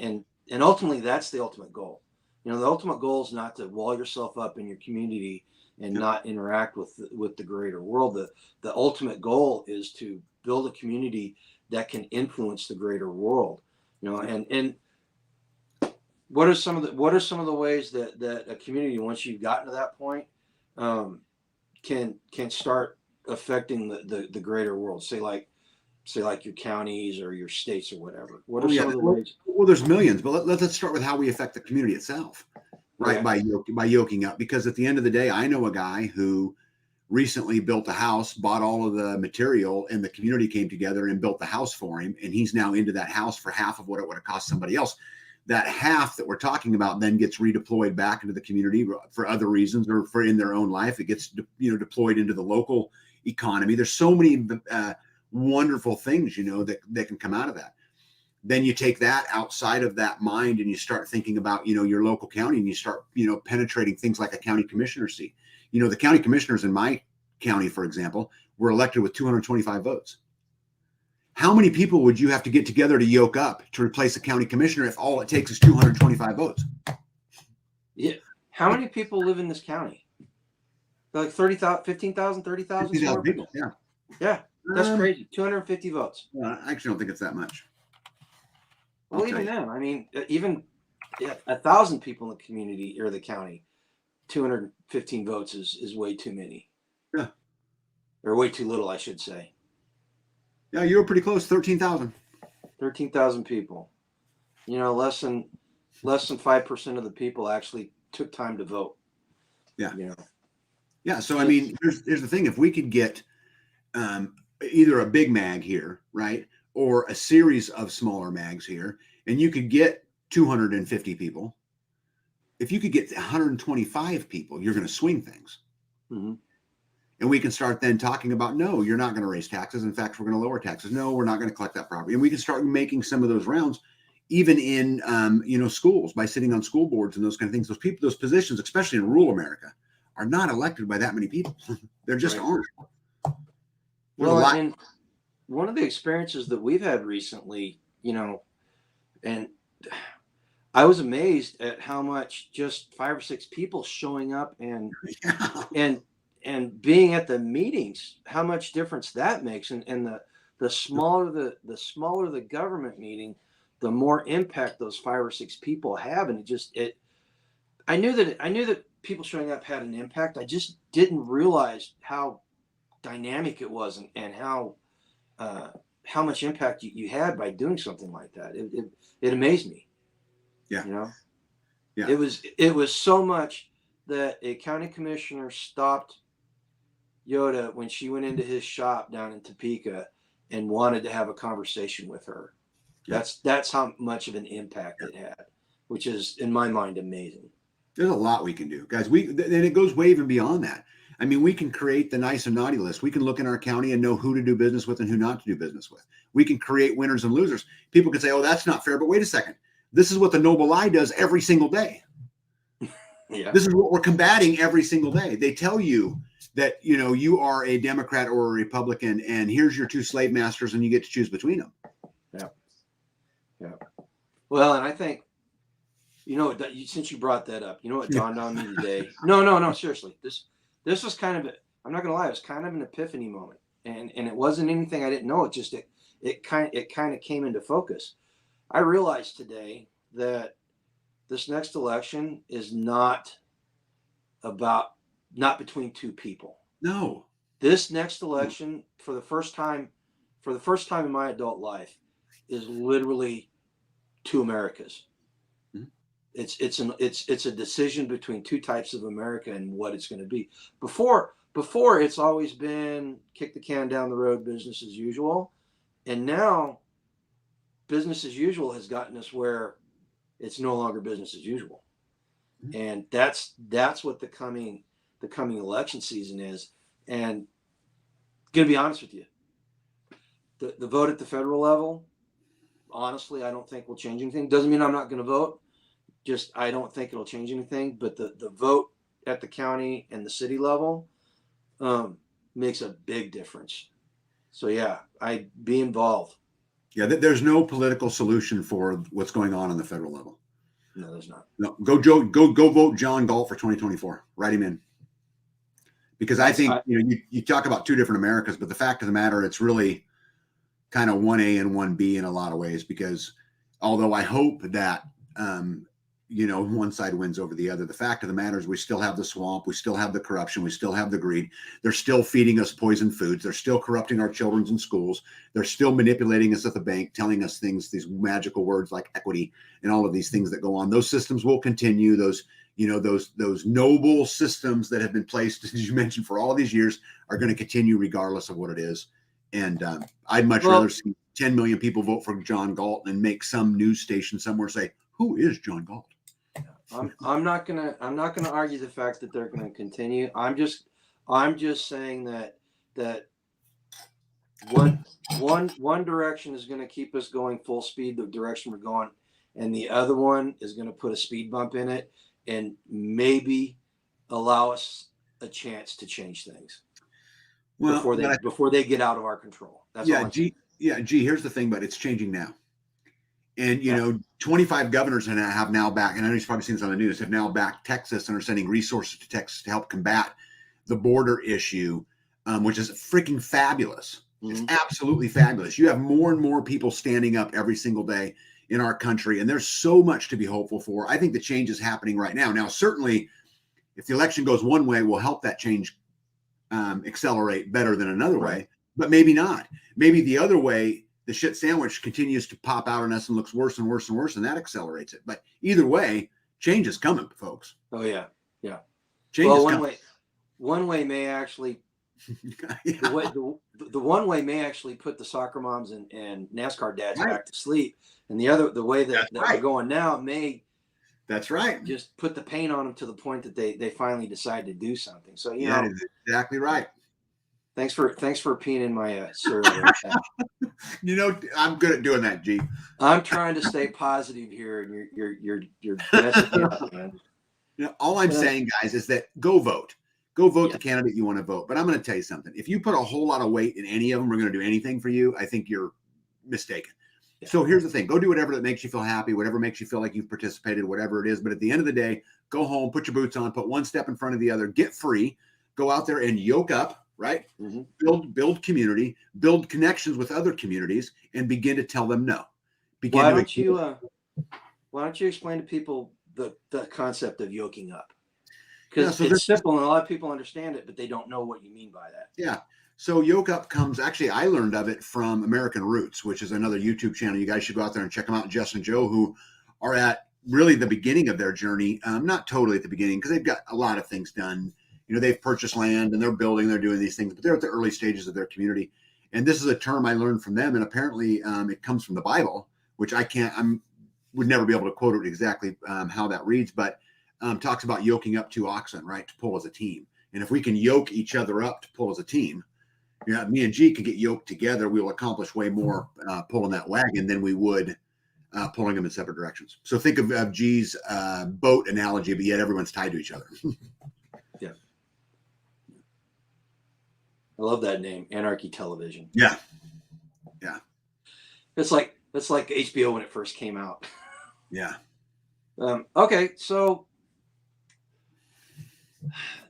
And ultimately that's the ultimate goal. The ultimate goal is not to wall yourself up in your community and not interact with the greater world. The ultimate goal is to build a community that can influence the greater world. And what are some of the ways that a community, once you've gotten to that point, can start affecting the greater world? Say like your counties or your states or whatever. What are some of the ways? Well, there's millions, but let's start with how we affect the community itself, right? Yeah. By yoking up, because at the end of the day, I know a guy who recently built a house, bought all of the material, and the community came together and built the house for him, and he's now into that house for half of what it would have cost somebody else. That half that we're talking about then gets redeployed back into the community for other reasons or for in their own life. It gets deployed into the local economy. There's so many wonderful things that can come out of that. Then you take that outside of that mind and you start thinking about your local county, and you start penetrating things like a county commissioner seat. The county commissioners in my county, for example, were elected with 225 votes. How many people would you have to get together to yoke up to replace a county commissioner if all it takes is 225 votes? Yeah. How many people live in this county? Like 30,000, 15,000, 30,000? 50,000 people. Yeah. Yeah. That's crazy. 250 votes. I actually don't think it's that much. Well, even then, I mean, even 1,000 people in the community or the county, 215 votes is way too many. Yeah. Or way too little, I should say. Yeah, you were pretty close. 13,000. 13,000 people. Less than 5% of the people actually took time to vote. Yeah. Yeah. So I mean, here's the thing: if we could get either a big mag here, right, or a series of smaller mags here, and you could get 250 people. If you could get 125 people, you're going to swing things. Mm-hmm. And we can start then talking about, no, you're not going to raise taxes. In fact, we're going to lower taxes. No, we're not going to collect that property. And we can start making some of those rounds, even in, schools, by sitting on school boards and those kind of things. Those positions, especially in rural America, are not elected by that many people. They're just aren't. Well, and one of the experiences that we've had recently, and I was amazed at how much just 5 or 6 people showing up and being at the meetings, how much difference that makes. And the smaller the government meeting, the more impact those 5 or 6 people have. And I knew that people showing up had an impact. I just didn't realize how dynamic it was and how much impact you had by doing something like that. It amazed me. Yeah. Yeah. It was so much that a county commissioner stopped Yoda when she went into his shop down in Topeka and wanted to have a conversation with her. Yeah. That's how much of an impact it had, which is in my mind amazing. There's a lot we can do, guys. And it goes way even beyond that. I mean, we can create the nice and naughty list. We can look in our county and know who to do business with and who not to do business with. We can create winners and losers. People can say, oh, that's not fair. But wait a second. This is what the noble lie does every single day. Yeah. This is what we're combating every single day. They tell you that, you are a Democrat or a Republican, and here's your 2 slave masters, and you get to choose between them. Yeah. Yeah. Well, and I think, since you brought that up, what dawned on me today? No, seriously. This was kind of I'm not gonna lie, it was kind of an epiphany moment, and it wasn't anything I didn't know. It kind of came into focus. I realized today that this next election is about not between two people. No. This next election, for the first time in my adult life, is literally two Americas. Mhm. It's a decision between two types of America and what it's going to be. Before it's always been kick the can down the road, business as usual, and now business as usual has gotten us where it's no longer business as usual, Mhm. and that's what the coming election season is. And gonna be honest with you, the vote at the federal level, honestly, I don't think will change anything. Doesn't mean I'm not going to vote. Just I don't think it'll change anything. But the vote at the county and the city level makes a big difference. So yeah, I be involved. Yeah, there's no political solution for what's going on the federal level. No, there's not. No, go vote John Galt for 2024. Write him in. Because I think you talk about two different Americas, but the fact of the matter, it's really kind of 1A and 1B in a lot of ways. Because although I hope that one side wins over the other, the fact of the matter is we still have the swamp, we still have the corruption, we still have the greed. They're still feeding us poison foods. They're still corrupting our children in schools. They're still manipulating us at the bank, telling us things, these magical words like equity and all of these things that go on. Those systems will continue. Those noble systems that have been placed, as you mentioned, for all these years are going to continue regardless of what it is. And I'd much rather see 10 million people vote for John Galt and make some news station somewhere say, "Who is John Galt?" I'm not gonna argue the fact that they're gonna continue. I'm just saying that one direction is gonna keep us going full speed, the direction we're going, and the other one is gonna put a speed bump in it and maybe allow us a chance to change things before they get out of our control. That's all I'm saying. Here's the thing, but it's changing now. And 25 governors have now back, and I know you've probably seen this on the news, have now backed Texas and are sending resources to Texas to help combat the border issue, which is freaking fabulous. Mm-hmm. It's absolutely fabulous. You have more and more people standing up every single day in our country, and there's so much to be hopeful for. I think the change is happening right now. Now, certainly, if the election goes one way, we'll help that change accelerate better than another way, but maybe not. Maybe the other way, the shit sandwich continues to pop out on us and looks worse and worse and worse, and that accelerates it. But either way, change is coming, folks. Oh yeah. Change is coming. One way may actually the one way may actually put the soccer moms and NASCAR dads back to sleep, and the way that we're going now may. That's right. Just put the paint on them to the point that they finally decide to do something. So that's exactly right. Thanks for peeing in my cereal. I'm good at doing that, G. I'm trying to stay positive here, and you're messing me up, man. All I'm saying, guys, is that go vote. Go vote the candidate you want to vote. But I'm going to tell you something. If you put a whole lot of weight in any of them, are going to do anything for you, I think you're mistaken. Yeah. So here's the thing. Go do whatever that makes you feel happy, whatever makes you feel like you've participated, whatever it is. But at the end of the day, go home, put your boots on, put one step in front of the other, get free, go out there and yoke up, right? Mm-hmm. Build community, build connections with other communities, and begin to tell them no. Why don't you explain to people the concept of yoking up? Because it's simple and a lot of people understand it, but they don't know what you mean by that. Yeah. So yoke up comes, actually, I learned of it from American Roots, which is another YouTube channel. You guys should go out there and check them out. Jess and Joe, who are at really the beginning of their journey. Not totally at the beginning, because they've got a lot of things done. They've purchased land and they're building, they're doing these things, but they're at the early stages of their community. And this is a term I learned from them. And apparently it comes from the Bible, which would never be able to quote it exactly how that reads, but talks about yoking up two oxen, right? To pull as a team. And if we can yoke each other up to pull as a team, me and G can get yoked together. We will accomplish way more pulling that wagon than we would pulling them in separate directions. So think of G's boat analogy, but yet everyone's tied to each other. Yeah. I love that name, Anarchy Television. Yeah. It's like HBO when it first came out. Yeah. Okay, so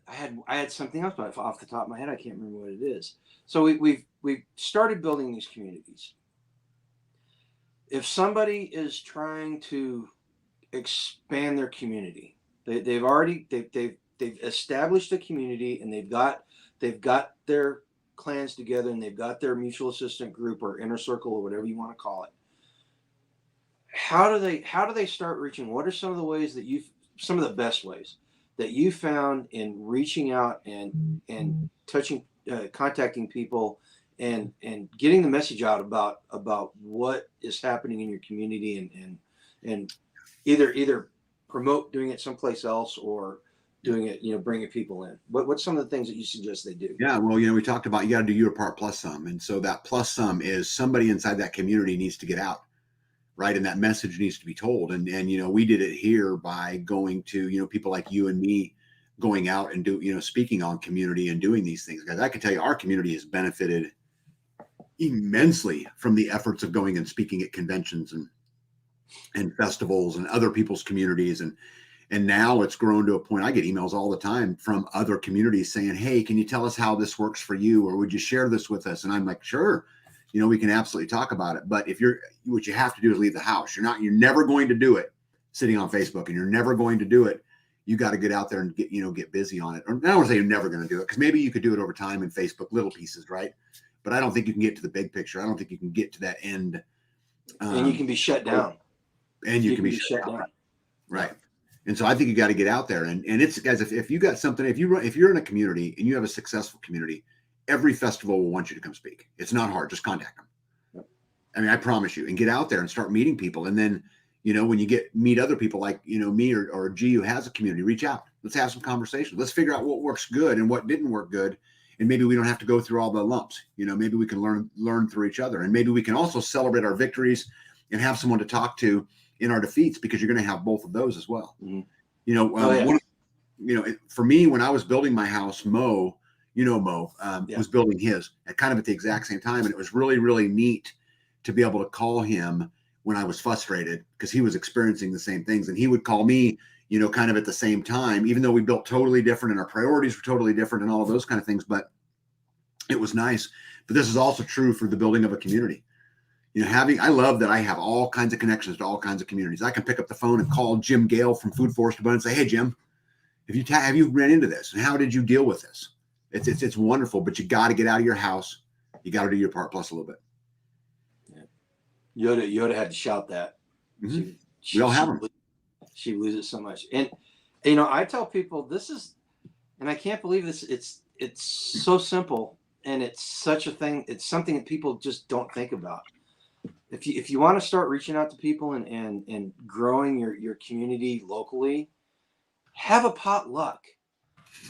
I had something else, but off the top of my head, I can't remember what it is. So we've started building these communities. If somebody is trying to expand their community, they've established a community, and they've got their clans together, and they've got their mutual assistant group or inner circle or whatever you want to call it. How do they start reaching? What are some of the ways that some of the best ways that you found in reaching out and touching, contacting people, and getting the message out about what is happening in your community, and either promote doing it someplace else, or doing it, bringing people in? What's some of the things that you suggest they do? Yeah, well, we talked about you got to do your part plus some, and so that plus some is somebody inside that community needs to get out, right? And that message needs to be told. And we did it here by going to people like you and me, going out and speaking on community and doing these things. Guys, I can tell you, our community has benefited immensely from the efforts of going and speaking at conventions and festivals and other people's communities. And now it's grown to a point, I get emails all the time from other communities saying, hey, can you tell us how this works for you? Or would you share this with us? And I'm like, sure, we can absolutely talk about it. But what you have to do is leave the house. You're never going to do it sitting on Facebook, and you're never going to do it. You got to get out there and get busy on it. Or I don't want to say you're never going to do it, because maybe you could do it over time in Facebook, little pieces, right? But I don't think you can get to the big picture. I don't think you can get to that end. And you can be shut down. And you can be shut down. Right. And so I think you got to get out there, and it's, guys, if you got something, if you're in a community and you have a successful community, every festival will want you to come speak. It's not hard. Just contact them. Yep. I mean, I promise you, and get out there and start meeting people. And then, when you meet other people like, me or G, who has a community, reach out. Let's have some conversations. Let's figure out what works good and what didn't work good. And maybe we don't have to go through all the lumps. Maybe we can learn through each other. And maybe we can also celebrate our victories and have someone to talk to in our defeats, because you're going to have both of those as well. Mm-hmm. For me, when I was building my house, Mo was building his kind of at the exact same time. And it was really, really neat to be able to call him when I was frustrated, because he was experiencing the same things. And he would call me, kind of at the same time, even though we built totally different and our priorities were totally different and all of those kind of things. But it was nice. But this is also true for the building of a community. I love that I have all kinds of connections to all kinds of communities. I can pick up the phone and call Jim Gale from Food Forest Abundance and say, hey, Jim, have you ran into this? And how did you deal with this? It's wonderful, but you got to get out of your house. You got to do your part plus a little bit. Yeah. Yoda had to shout that. Mm-hmm. We all have them. She loses so much. And, I tell people this is, and I can't believe this. It's so simple, and it's such a thing. It's something that people just don't think about. If you want to start reaching out to people and growing your community locally, have a potluck.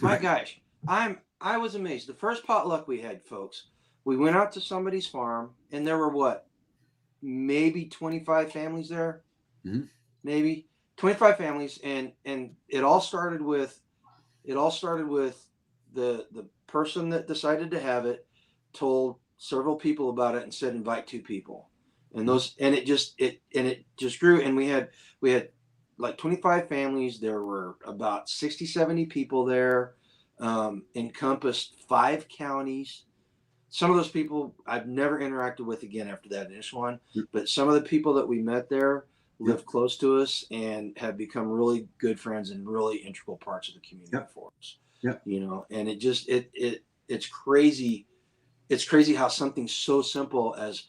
My gosh, I was amazed. The first potluck we had, folks, we went out to somebody's farm, and there were maybe 25 families there. Mm-hmm. Maybe 25 families, and it all started with the person that decided to have it told several people about it and said invite 2 people. And it just grew, and we had like 25 families. There were about 60, 70 people there, encompassed 5 counties. Some of those people I've never interacted with again after that initial one, but some of the people that we met there live close to us and have become really good friends and really integral parts of the community for us. Yeah. And it's crazy. It's crazy how something so simple as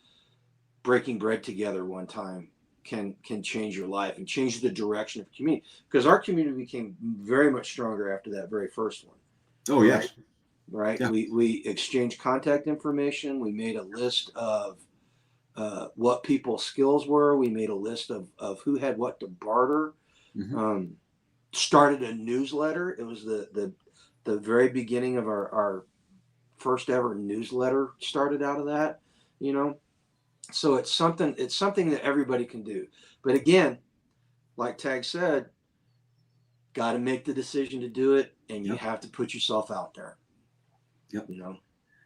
breaking bread together one time can change your life and change the direction of the community, because our community became very much stronger after that very first one. Oh, yes. Right. Yeah. We exchanged contact information. We made a list of what people's skills were. We made a list of who had what to barter. Mm-hmm. Started a newsletter. It was the very beginning of our first ever newsletter started out of that, So it's something that everybody can do. But again, like Tag said, got to make the decision to do it, and you have to put yourself out there. Yep.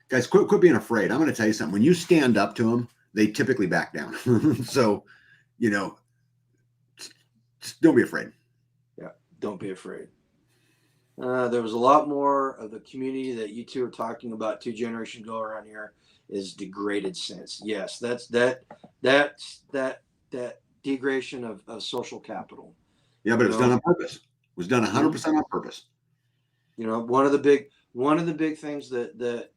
Guys, quit being afraid. I'm going to tell you something. When you stand up to them, they typically back down. So, don't be afraid. Yeah, don't be afraid. There was a lot more of the community that you two are talking about 2 generations ago around here is degraded sense. Yes, that degradation of social capital. Yeah, but You it was done know, on purpose. It was done Mhm. 100% on purpose. One of the big things that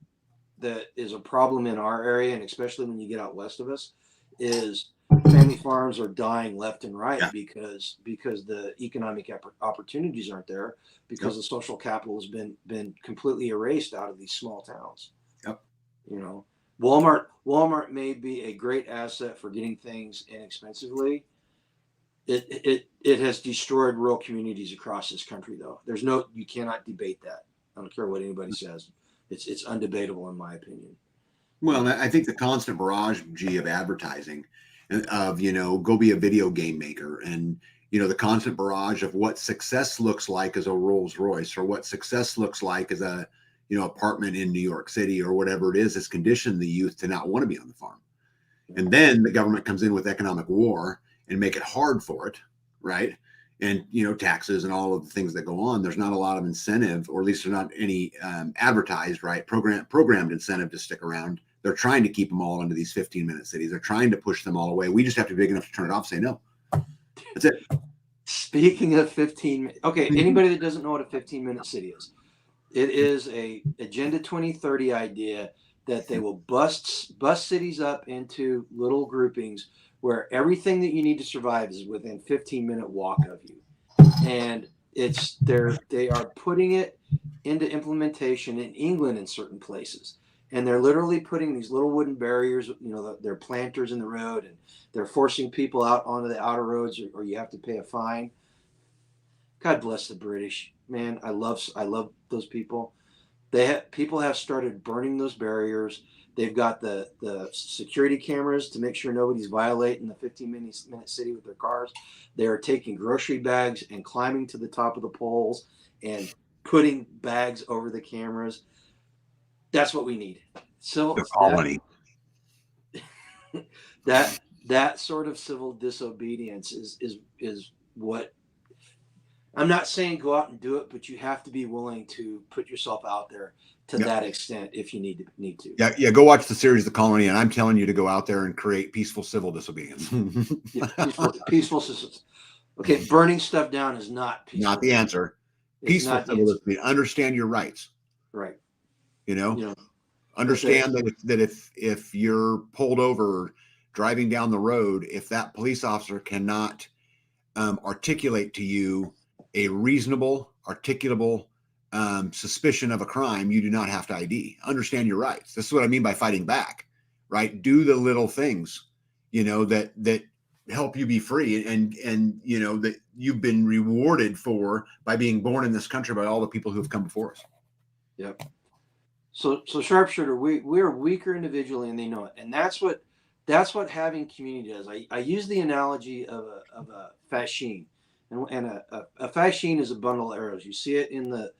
is a problem in our area, and especially when you get out west of us, is family farms are dying left and right Yeah. because the economic opportunities aren't there because Yep. the social capital has been completely erased out of these small towns. Yep. You know, Walmart may be a great asset for getting things inexpensively. It has destroyed rural communities across this country, though. You cannot debate that. I don't care what anybody says. It's undebatable in my opinion. Well, You and know, I think the constant barrage, G, of advertising and of, go be a video game maker, and, the constant barrage of what success looks like as a Rolls Royce, or what success looks like as a, apartment in New York City, or whatever it is, has conditioned the youth to not want to be on the farm. And then the government comes in with economic war and make it hard for it, right? And taxes and all of the things that go on. There's not a lot of incentive, or at least there's not any advertised, right, programmed incentive to stick around. They're trying to keep them all into these 15-minute cities. They're trying to push them all away. We just have to be big enough to turn it off, say no. That's it. Speaking of 15, okay, Mhm. anybody that doesn't know what a 15-minute city is, it is a Agenda 2030 idea that they will bust cities up into little groupings where everything that you need to survive is within 15-minute walk of you. And they are putting it into implementation in England in certain places. And they're literally putting these little wooden barriers, they're planters in the road, and they're forcing people out onto the outer roads, or you have to pay a fine. God bless the British, man. I love those people. People have started burning those barriers. They've got the security cameras to make sure nobody's violating the 15-minute city with their cars. They are taking grocery bags and climbing to the top of the poles and putting bags over the cameras. That's what we need. So The colony. that that sort of civil disobedience is what I'm not saying go out and do it, but you have to be willing to put yourself out there to Yep. that extent if you need to. Yeah, yeah. Go watch the series The Colony, and I'm telling you to go out there and create peaceful civil disobedience. Yeah, peaceful systems. Okay, burning stuff down is not Not peaceful. the answer. It's Peaceful not the civil answer. disobedience. Understand your rights. Right. You know, You know, understand that if you're pulled over driving down the road, if that police officer cannot articulate to you a reasonable, articulable suspicion of a crime, you do not have to ID. Understand your rights. This is what I mean by fighting back, right? Do the little things, that help you be free, and that you've been rewarded for by being born in this country by all the people who have come before us. yep. So sharpshooter, we're weaker individually, and they know it, and that's what having community does. I use the analogy of a fascine, and a fascine is a bundle of arrows. You see it in the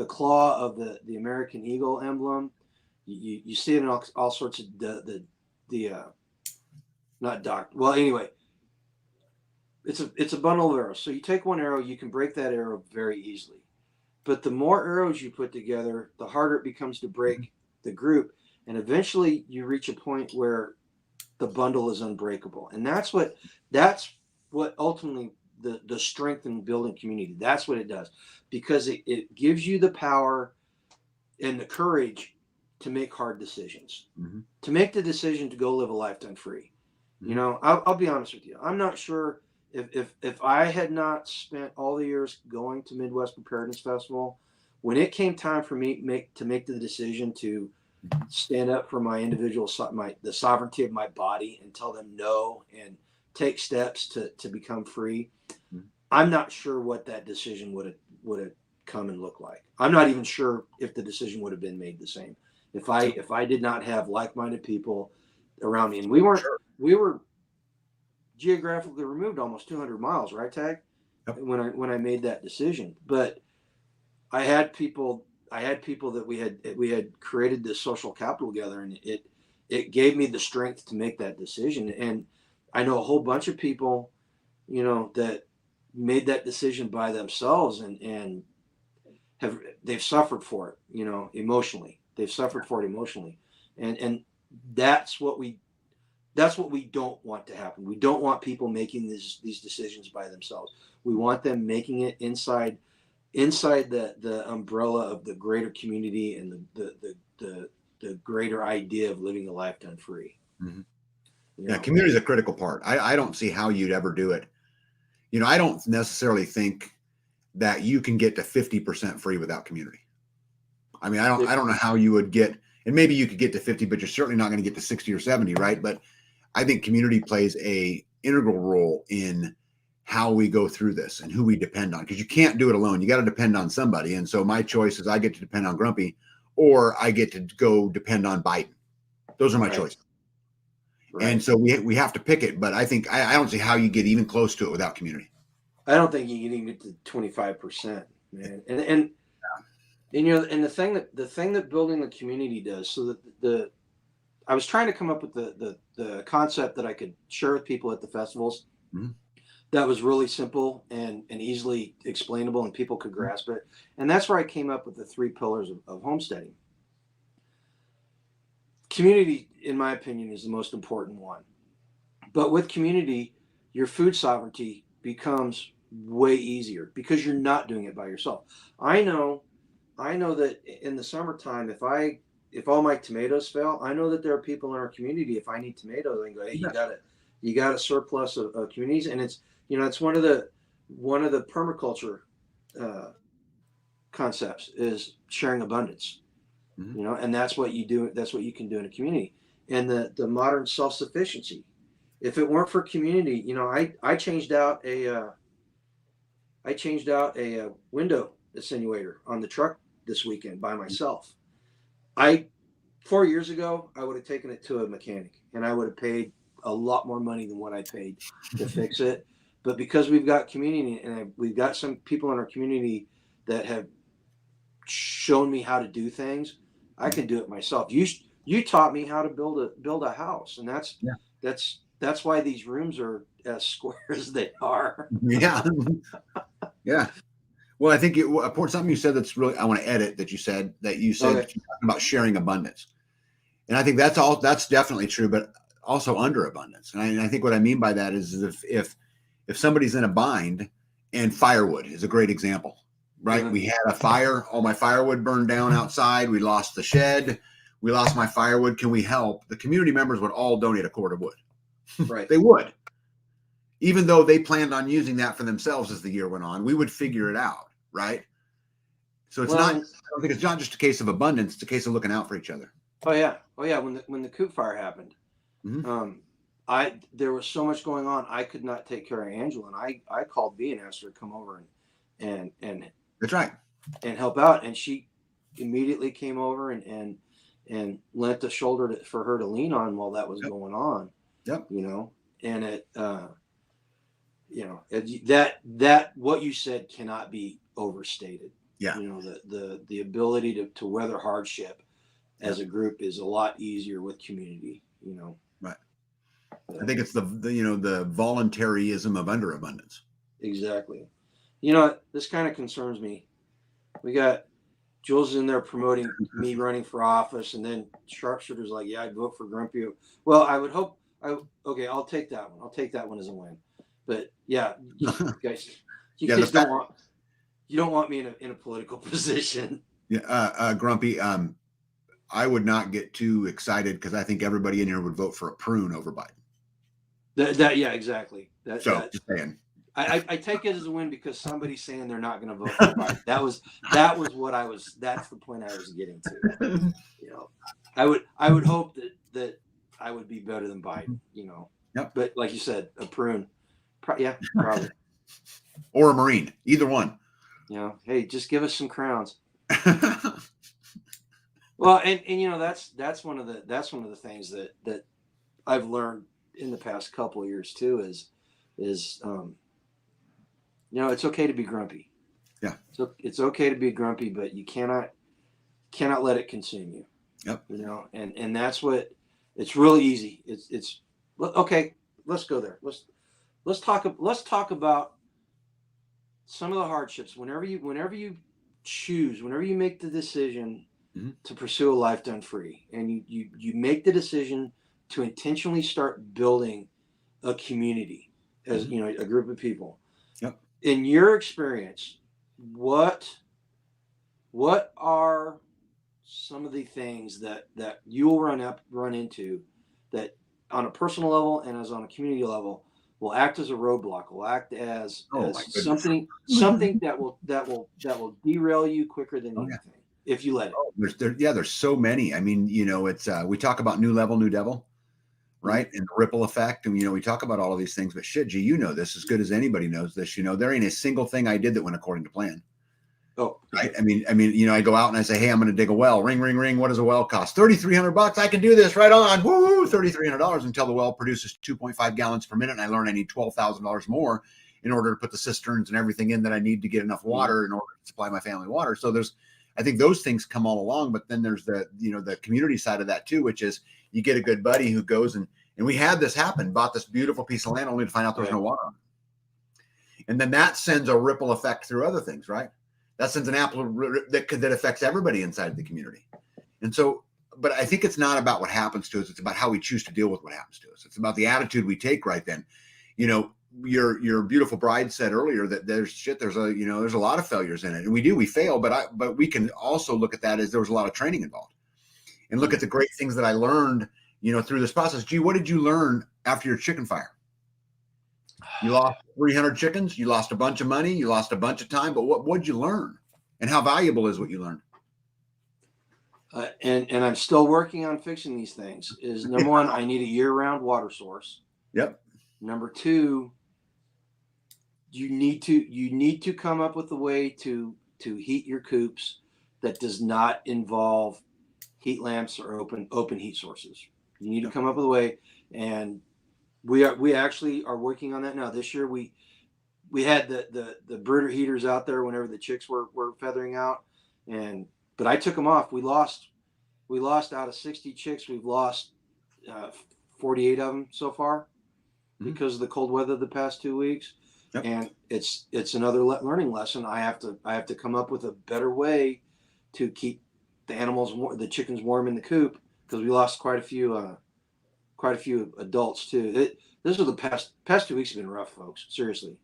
claw of the American eagle emblem. You see it in all sorts of the not doc. Well, anyway, it's a bundle of arrows. So you take one arrow, you can break that arrow very easily. But the more arrows you put together, the harder it becomes to break the group. And eventually you reach a point where the bundle is unbreakable. And that's what ultimately the strength in building community. That's what it does. Because it gives you the power and the courage to make hard decisions. Mm-hmm. To make the decision to go live a lifetime free. Mm-hmm. I'll be honest with you. I'm not sure if I had not spent all the years going to Midwest Preparedness Festival, when it came time for me to make the decision to stand up for my individual the sovereignty of my body and tell them no and take steps to become free. Mm-hmm. I'm not sure what that decision would have come and looked like. I'm not even sure if the decision would have been made the same if I did not have like-minded people around me. And we were geographically removed almost 200 miles, right, Tag? Yep. When I made that decision, but I had people that we had created this social capital together, and it gave me the strength to make that decision. And I know a whole bunch of people, that made that decision by themselves, and they've suffered for it, emotionally. They've suffered for it emotionally, and that's what we don't want to happen. We don't want people making these decisions by themselves. We want them making it inside the umbrella of the greater community and the greater idea of living a life done free. Mm-hmm. You Yeah, know? community is a critical part. I don't see how you'd ever do it. I don't necessarily think that you can get to 50% free without community. I mean, I don't know how you would get, and maybe you could get to 50, but you're certainly not going to get to 60 or 70, right? But I think community plays a integral role in how we go through this and who we depend on, because you can't do it alone. You got to depend on somebody. And so my choice is I get to depend on Grumpy, or I get to go depend on Biden. Those are my choices. Right. And so we have to pick it. But I think I don't see how you get even close to it without community. I don't think you can even get to 25%, man. And the thing that building the community does, so that I was trying to come up with the concept that I could share with people at the festivals. Mm-hmm. That was really simple and easily explainable, and people could grasp it. And that's where I came up with the 3 pillars of homesteading. Community, in my opinion, is the most important one. But with community, your food sovereignty becomes way easier because you're not doing it by yourself. I know that in the summertime, if all my tomatoes fail, I know that there are people in our community. If I need tomatoes, I can go, hey, you got a surplus of communities, and it's one of the permaculture concepts is sharing abundance. Mm-hmm. And that's what you do. That's what you can do in a community. And the modern self-sufficiency. If it weren't for community, I changed out a window attenuator on the truck this weekend by myself. 4 years ago, I would have taken it to a mechanic and I would have paid a lot more money than what I paid to fix it. But because we've got community and we've got some people in our community that have shown me how to do things, I can do it myself. You taught me how to build a house, and that's why these rooms are as square as they are. Yeah. Yeah. Well, I think something you said that's really, I want to edit that you said that you're talking about sharing abundance. And I think that's definitely true, but also underabundance. And I think what I mean by that is if somebody's in a bind, and firewood is a great example, right? Mm-hmm. We had a fire, all my firewood burned down outside. We lost the shed. We lost my firewood. Can we help? The community members would all donate a cord of wood. Right. They would. Even though they planned on using that for themselves as the year went on, we would figure it out, right? So I don't think it's not just a case of abundance, it's a case of looking out for each other. Oh yeah. When the coop fire happened, mm-hmm. There was so much going on, I could not take care of Angela, and I called B and asked her to come over and that's right, and help out, and she immediately came over and lent a shoulder for her to lean on while that was going on. Yep. And it that what you said cannot be overstated. Yeah. The ability to weather hardship as a group is a lot easier with community. Right. I think it's the voluntarism of underabundance. Exactly. This kind of concerns me. We got Jules in there promoting me running for office, and then Sharpshooter's like, yeah, I'd vote for Grumpy. Well, I would hope. I'll take that one. I'll take that one as a win. But yeah, you guys don't want me in a political position. Yeah, Grumpy. I would not get too excited because I think everybody in here would vote for a prune over Biden. Yeah, exactly. Just saying. I take it as a win because somebody's saying they're not going to vote for Biden. That's the point I was getting to. I would hope that I would be better than Biden. Yep. But like you said, a prune. Probably. Or a Marine, either one. Hey, just give us some crowns. Well, and that's one of the things that I've learned in the past couple of years too is it's okay to be grumpy. Yeah. So it's okay to be grumpy, but you cannot let it consume you. Yep. And that's what it's really easy. It's okay. Let's go there. Let's talk about some of the hardships. Whenever you choose, whenever you make the decision Mhm. to pursue a life done free, and you make the decision to intentionally start building a community, as Mhm. you know, a group of people. Yep. In your experience, what are some of the things that you'll run into that on a personal level and as on a community level will act as a roadblock, will act Oh as my goodness. something that will derail you quicker than Oh yeah. anything if you let it. Oh, there's so many. I mean, it's we talk about new level, new devil, Mhm. right? And the ripple effect. And we talk about all of these things, but shit, G, this as good as anybody knows this. There ain't a single thing I did that went according to plan. Oh, Right. I go out and I say, hey, I'm going to dig a well. Ring, ring, ring. What does a well cost? $3,300. I can do this right on. Woo, $3,300 until the well produces 2.5 gallons per minute. And I learn I need $12,000 more in order to put the cisterns and everything in that I need to get enough water in order to supply my family water. So I think those things come all along, but then there's the community side of that too, which is you get a good buddy who goes and we had this happen, bought this beautiful piece of land only to find out there's no water on it. And then that sends a ripple effect through other things, right? That sends an apple that affects everybody inside of the community. And so, but I think it's not about what happens to us. It's about how we choose to deal with what happens to us. It's about the attitude we take right then. Your beautiful bride said earlier that there's a lot of failures in it, and we fail, but we can also look at that as there was a lot of training involved, and look at the great things that I learned, through this process. Gee, what did you learn after your chicken fire? You lost 300 chickens. You lost a bunch of money. You lost a bunch of time. But what'd you learn? And how valuable is what you learned? and I'm still working on fixing these things. Is number one, I need a year-round water source. Yep. Number two, you need to come up with a way to heat your coops that does not involve heat lamps or open heat sources. You need to come up with a way, and we actually are working on that now. This year we had the brooder heaters out there whenever the chicks were feathering out, but I took them off. We lost out of 60 chicks. We've lost 48 of them so far because of the cold weather the past 2 weeks. Yep. And it's another learning lesson. I have to come up with a better way to keep the chickens warm in the coop, because we lost quite a few adults too. This is the past 2 weeks have been rough, folks. Seriously,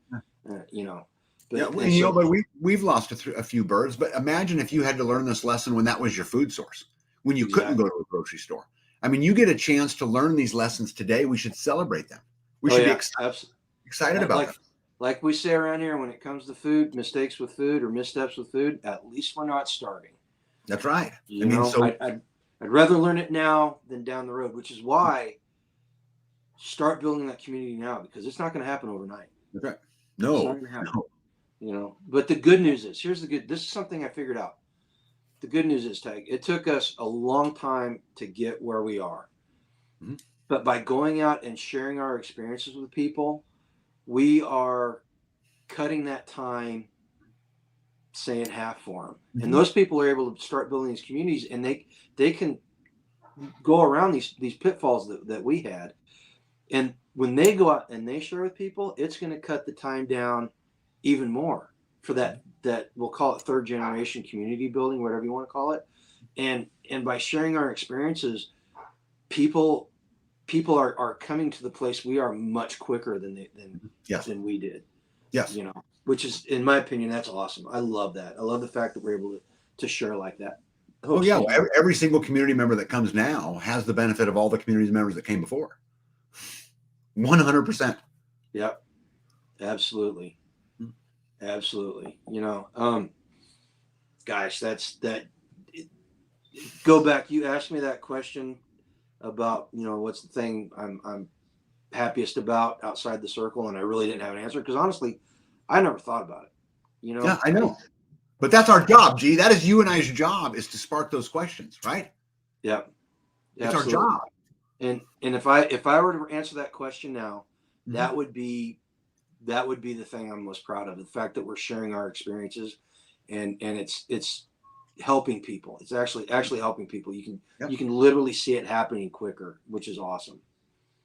you know. Yeah, But and so but we've lost a few birds. But imagine if you had to learn this lesson when that was your food source, when you couldn't go to a grocery store. I mean, you get a chance to learn these lessons today. We should celebrate them. We should be excited about them. Like we say around here, when it comes to food, mistakes with food or missteps with food, at least we're not starving. That's right. I'd rather learn it now than down the road, which is why start building that community now, because it's not going to happen overnight. That's right. It's not going to happen. But the good news is, this is something I figured out. The good news is, Tag, it took us a long time to get where we are. Mm-hmm. But by going out and sharing our experiences with people, we are cutting that time, say, in half for them. Mm-hmm. And those people are able to start building these communities, and they can go around these pitfalls that we had. And when they go out and they share with people, it's going to cut the time down even more for that we'll call it third generation community building, whatever you want to call it. And by sharing our experiences, people are coming to the place we are much quicker than we did. Yes. Which is, in my opinion, that's awesome. I love that. I love the fact that we're able to share like that. Every single community member that comes now has the benefit of all the community members that came before. 100%. Yep. Absolutely. Gosh, that. Go back. You asked me that question about, what's the thing I'm happiest about outside the circle, and I really didn't have an answer, because honestly, I never thought about it. Yeah, I know. But that's our job, G. That is you and I's job, is to spark those questions, right? Yeah. It's our job. And if I were to answer that question now, mm-hmm. that would be the thing I'm most proud of. The fact that we're sharing our experiences, and it's helping people. It's actually helping people. You can literally see it happening quicker, which is awesome.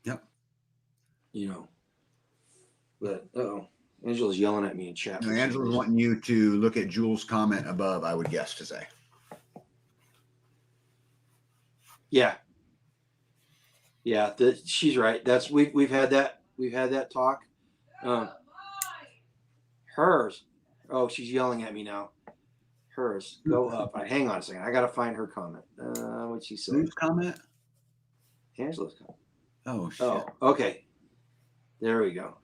Yep. But Angela's yelling at me in chat. You know, Angela's wanting you to look at Jules' comment above, I would guess to say. Yeah. Yeah, she's right. That's we've had that talk. Hers. Oh, she's yelling at me now. Hers. Go up. Hang on a second. I gotta find her comment. What'd she say? Whose comment? Angela's comment. Oh shit. Oh, okay. There we go.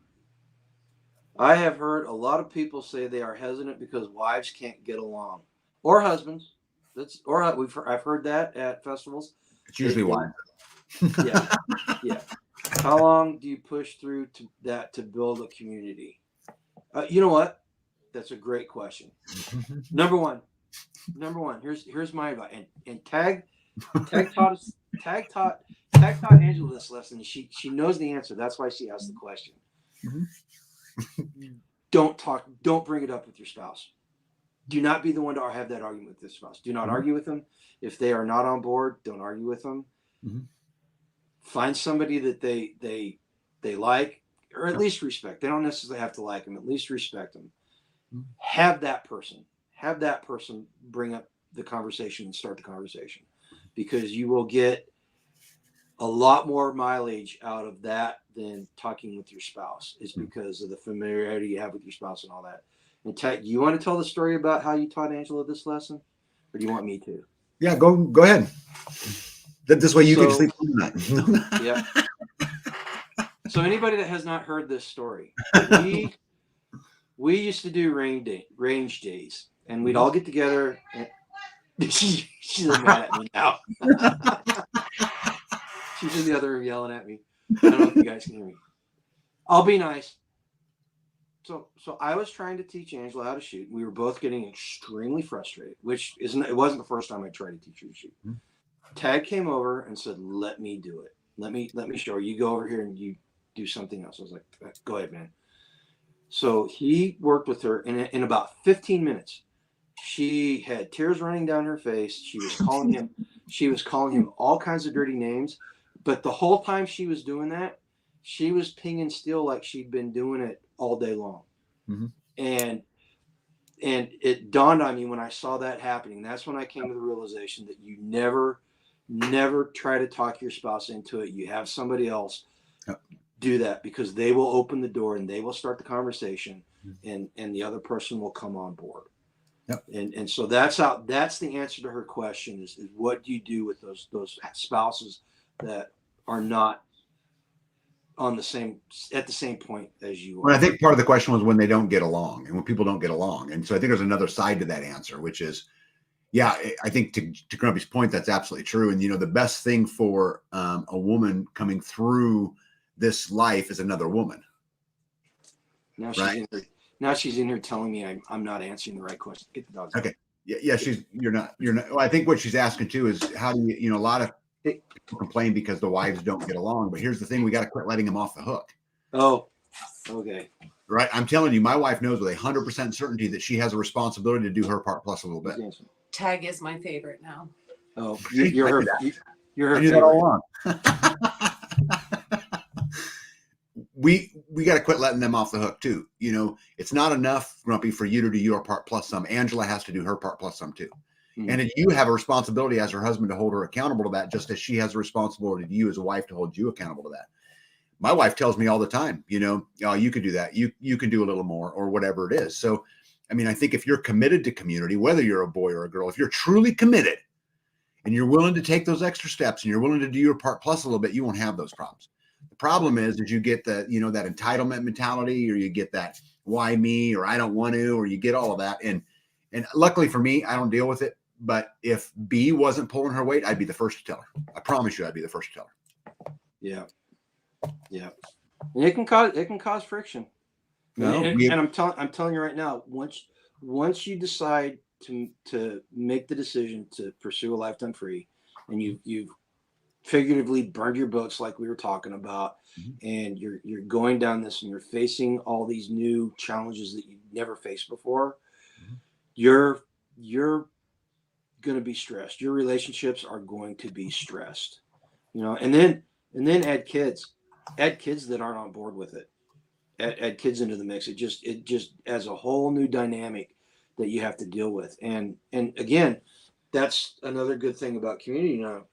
I have heard a lot of people say they are hesitant because wives can't get along, or husbands. I've heard that at festivals. It's usually wives. Yeah, yeah. How long do you push through to build a community? You know what? That's a great question. Number one. Here's my advice. And tag taught Angela this lesson. She knows the answer. That's why she asked the question. Don't bring it up with your spouse. Do not be the one to have that argument with your spouse. Do not argue with them. If they are not on board, don't argue with them. Find somebody that they like, or at least respect. They don't necessarily have to like them, at least respect them. Have that person bring up the conversation and start the conversation, because you will get a lot more mileage out of that than talking with your spouse. It's because of the familiarity you have with your spouse and all that. And Ted, you want to tell the story about how you taught Angela this lesson, or do you want me to? Yeah, go ahead. This way you can sleep tonight. Yeah. So anybody that has not heard this story, we used to do range days, and we'd all get together. And she's mad at me now. She's in the other room yelling at me. I don't know if you guys can hear me. I'll be nice. So I was trying to teach Angela how to shoot. We were both getting extremely frustrated, it wasn't the first time I tried to teach her to shoot. Tag came over and said, "Let me do it. Let me show her. You go over here and you do something else." I was like, "Go ahead, man." So he worked with her, and in about 15 minutes, she had tears running down her face. She was calling him all kinds of dirty names. But the whole time she was doing that, she was pinging steel like she'd been doing it all day long. And it dawned on me when I saw that happening. That's when I came to the realization that you never try to talk your spouse into it. You have somebody else do that, because they will open the door and they will start the conversation, and the other person will come on board. And so that's the answer to her question is what do you do with those spouses that are not at the same point as you are? Well, I think part of the question was when they don't get along, and when people don't get along. And so I think there's another side to that answer, which is, yeah, I think to Grumpy's point, that's absolutely true. And, the best thing for a woman coming through this life is another woman. Now she's in here telling me I'm not answering the right question. Get the dogs. Okay. Yeah. You're not. Well, I think what she's asking too is how do you, a lot of people complain because the wives don't get along, but here's the thing: we got to quit letting them off the hook. Oh, okay. Right. I'm telling you, my wife knows with 100% certainty that she has a responsibility to do her part plus a little bit. Tag is my favorite now. Oh, you're her. You're her. I knew that all along. We got to quit letting them off the hook too. It's not enough, Grumpy, for you to do your part plus some. Angela has to do her part plus some too. And you have a responsibility as her husband to hold her accountable to that, just as she has a responsibility to you as a wife to hold you accountable to that. My wife tells me all the time, oh, you could do that. You can do a little more, or whatever it is. So, I think if you're committed to community, whether you're a boy or a girl, if you're truly committed and you're willing to take those extra steps and you're willing to do your part plus a little bit, you won't have those problems. The problem is you get that entitlement mentality, or you get that why me, or I don't want to, or you get all of that. And luckily for me, I don't deal with it. But if B wasn't pulling her weight, I'd be the first to tell her. I promise you, I'd be the first to tell her. Yeah. And it can cause friction. No, and I'm telling you right now, once you decide to make the decision to pursue a lifetime free, and you've figuratively burned your boats like we were talking about, and you're going down this and you're facing all these new challenges that you've never faced before, you're going to be stressed. Your relationships are going to be stressed, and then add kids that aren't on board with it. add kids into the mix. It just adds a whole new dynamic that you have to deal with. And again, that's another good thing about community now.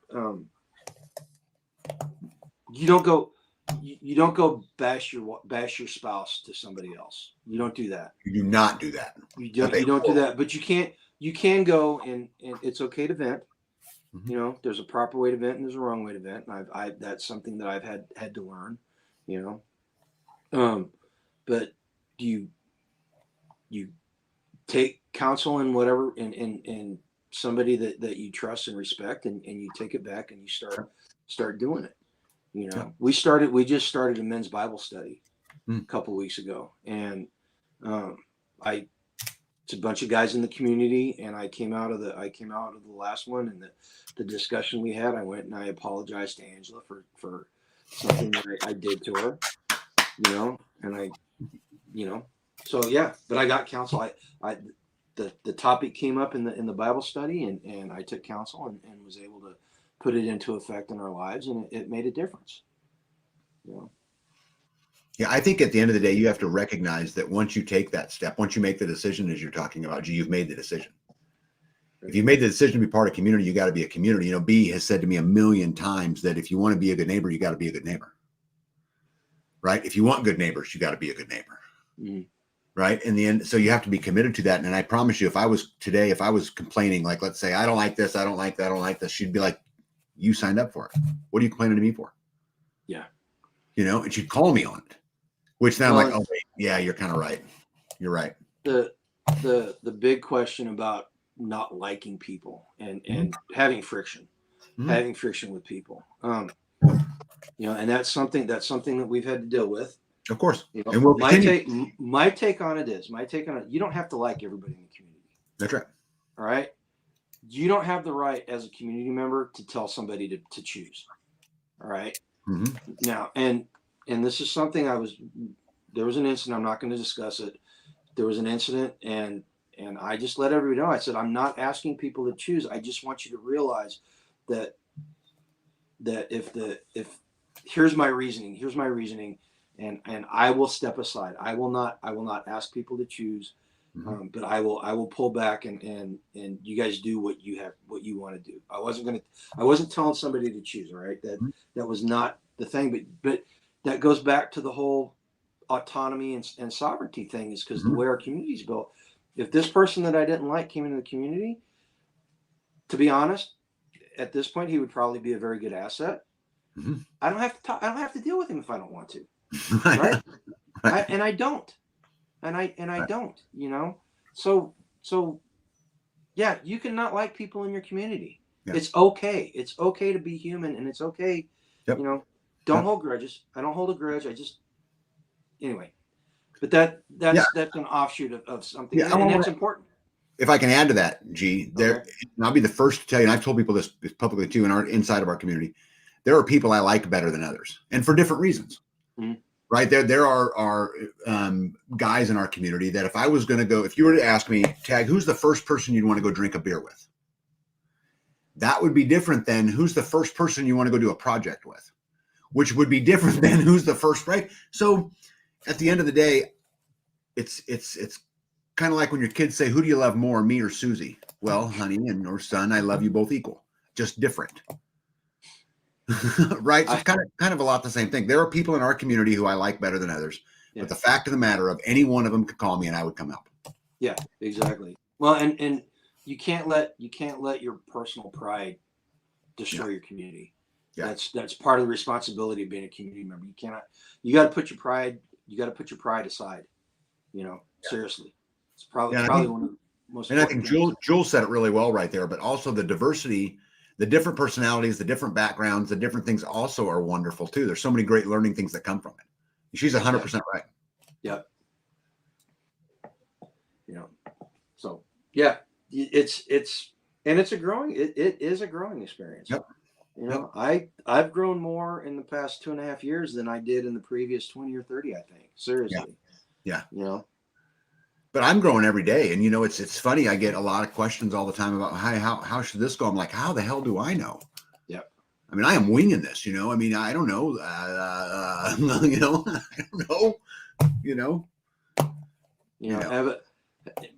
You don't go you don't go bash your spouse to somebody else. You don't do that. You do not do that. You don't do that. But you can go and it's okay to vent. Mhm. You know, there's a proper way to vent and there's a wrong way to vent. And I that's something that I've had to learn, you know. But you take counsel and whatever and somebody that you trust and respect and you take it back and you start doing it. You know, Yeah. we just started a men's Bible study a Mm. couple weeks ago, and I it's a bunch of guys in the community, and I came out of the last one, and the discussion we had, I went and I apologized to Angela for something that I did to her, you know, and so yeah, but I got counsel. I the topic came up in the Bible study, and I took counsel and was able to put it into effect in our lives, and it made a difference. You know? Yeah, I think at the end of the day, you have to recognize that once you take that step, once you make the decision, as you're talking about, you've made the decision. If you made the decision to be part of community, you got to be a community. You know, B has said to me a million times that if you want to be a good neighbor, you got to be a good neighbor. Right? If you want good neighbors, you got to be a good neighbor. Mm-hmm. Right? In the end, so you have to be committed to that. And I promise you, if I was complaining, like, let's say, I don't like this, I don't like that, I don't like this, she'd be like, you signed up for it. What are you complaining to me for? Yeah. You know, and she'd call me on it, which then I'm like, oh, wait, yeah, you're kind of right. You're right. The big question about not liking people and having friction with people. You know, and that's something that we've had to deal with. Of course. You know, And we'll my take on it, you don't have to like everybody in the community. That's right. All right. You don't have the right as a community member to tell somebody to choose. All right. Mm-hmm. Now, and this is something there was an incident. I'm not going to discuss it. There was an incident, and I just let everybody know. I said, I'm not asking people to choose. I just want you to realize that if here's my reasoning, and I will step aside. I will not ask people to choose, but I will pull back and you guys do what you want to do. I wasn't telling somebody to choose. All right, that was not the thing. But that goes back to the whole autonomy and sovereignty thing, is because the way our community is built. If this person that I didn't like came into the community, to be honest, at this point, he would probably be a very good asset. Mm-hmm. I don't have to deal with him if I don't want to, Right? right? I don't, and I don't. You know, so yeah, you can not like people in your community. Yeah. It's okay. It's okay to be human, and it's okay. Yep. You know, don't hold grudges. I don't hold a grudge. Anyway, but that's an offshoot of something, and it's important. If I can add to that, G, and I'll be the first to tell you, and I've told people this publicly too, inside of our community, there are people I like better than others, and for different reasons. Mm-hmm. Right? There are guys in our community that if you were to ask me, Tag, who's the first person you'd want to go drink a beer with? That would be different than who's the first person you want to go do a project with, which would be different than who's the first, right? So at the end of the day, it's kind of like when your kids say, who do you love more, me or Susie? Well, honey or son, I love you both equal, just different. Right? So it's kind of a lot the same thing. There are people in our community who I like better than others, but the fact of the matter of any one of them could call me and I would come help. Yeah, exactly. Well, and you can't let your personal pride destroy your community. Yeah. That's part of the responsibility of being a community member. You got to put your pride aside, you know, seriously. It's probably one of the most important things. And I think Jules said it really well right there, but also the diversity, the different personalities, the different backgrounds, the different things also are wonderful too. There's so many great learning things that come from it. She's 100% right. Yeah. You know, so yeah, it's a growing experience. Yep. You know, I've grown more in the past 2.5 years than I did in the previous 20 or 30, I think. Seriously. Yeah. You know, but I'm growing every day. And, you know, it's funny. I get a lot of questions all the time about how should this go? I'm like, how the hell do I know? Yep. I mean, I am winging this, you know. I mean, I don't know, you know, I don't know, you know,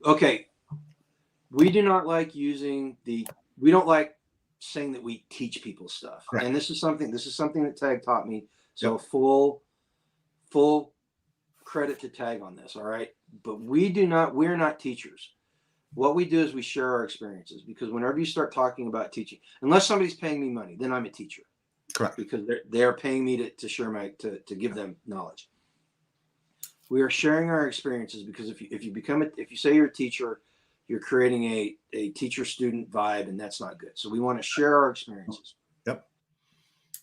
Okay. We do not like using we don't like saying that we teach people stuff. Correct. And this is something that Tag taught me. So Yep. full credit to Tag on this. All right. But we're not teachers. What we do is we share our experiences, because whenever you start talking about teaching, unless somebody's paying me money, then I'm a teacher. Correct. Because they're paying me to share to give them knowledge. We are sharing our experiences, because if you say you're a teacher, you're creating a teacher student vibe, and that's not good. So we want to share our experiences. Yep.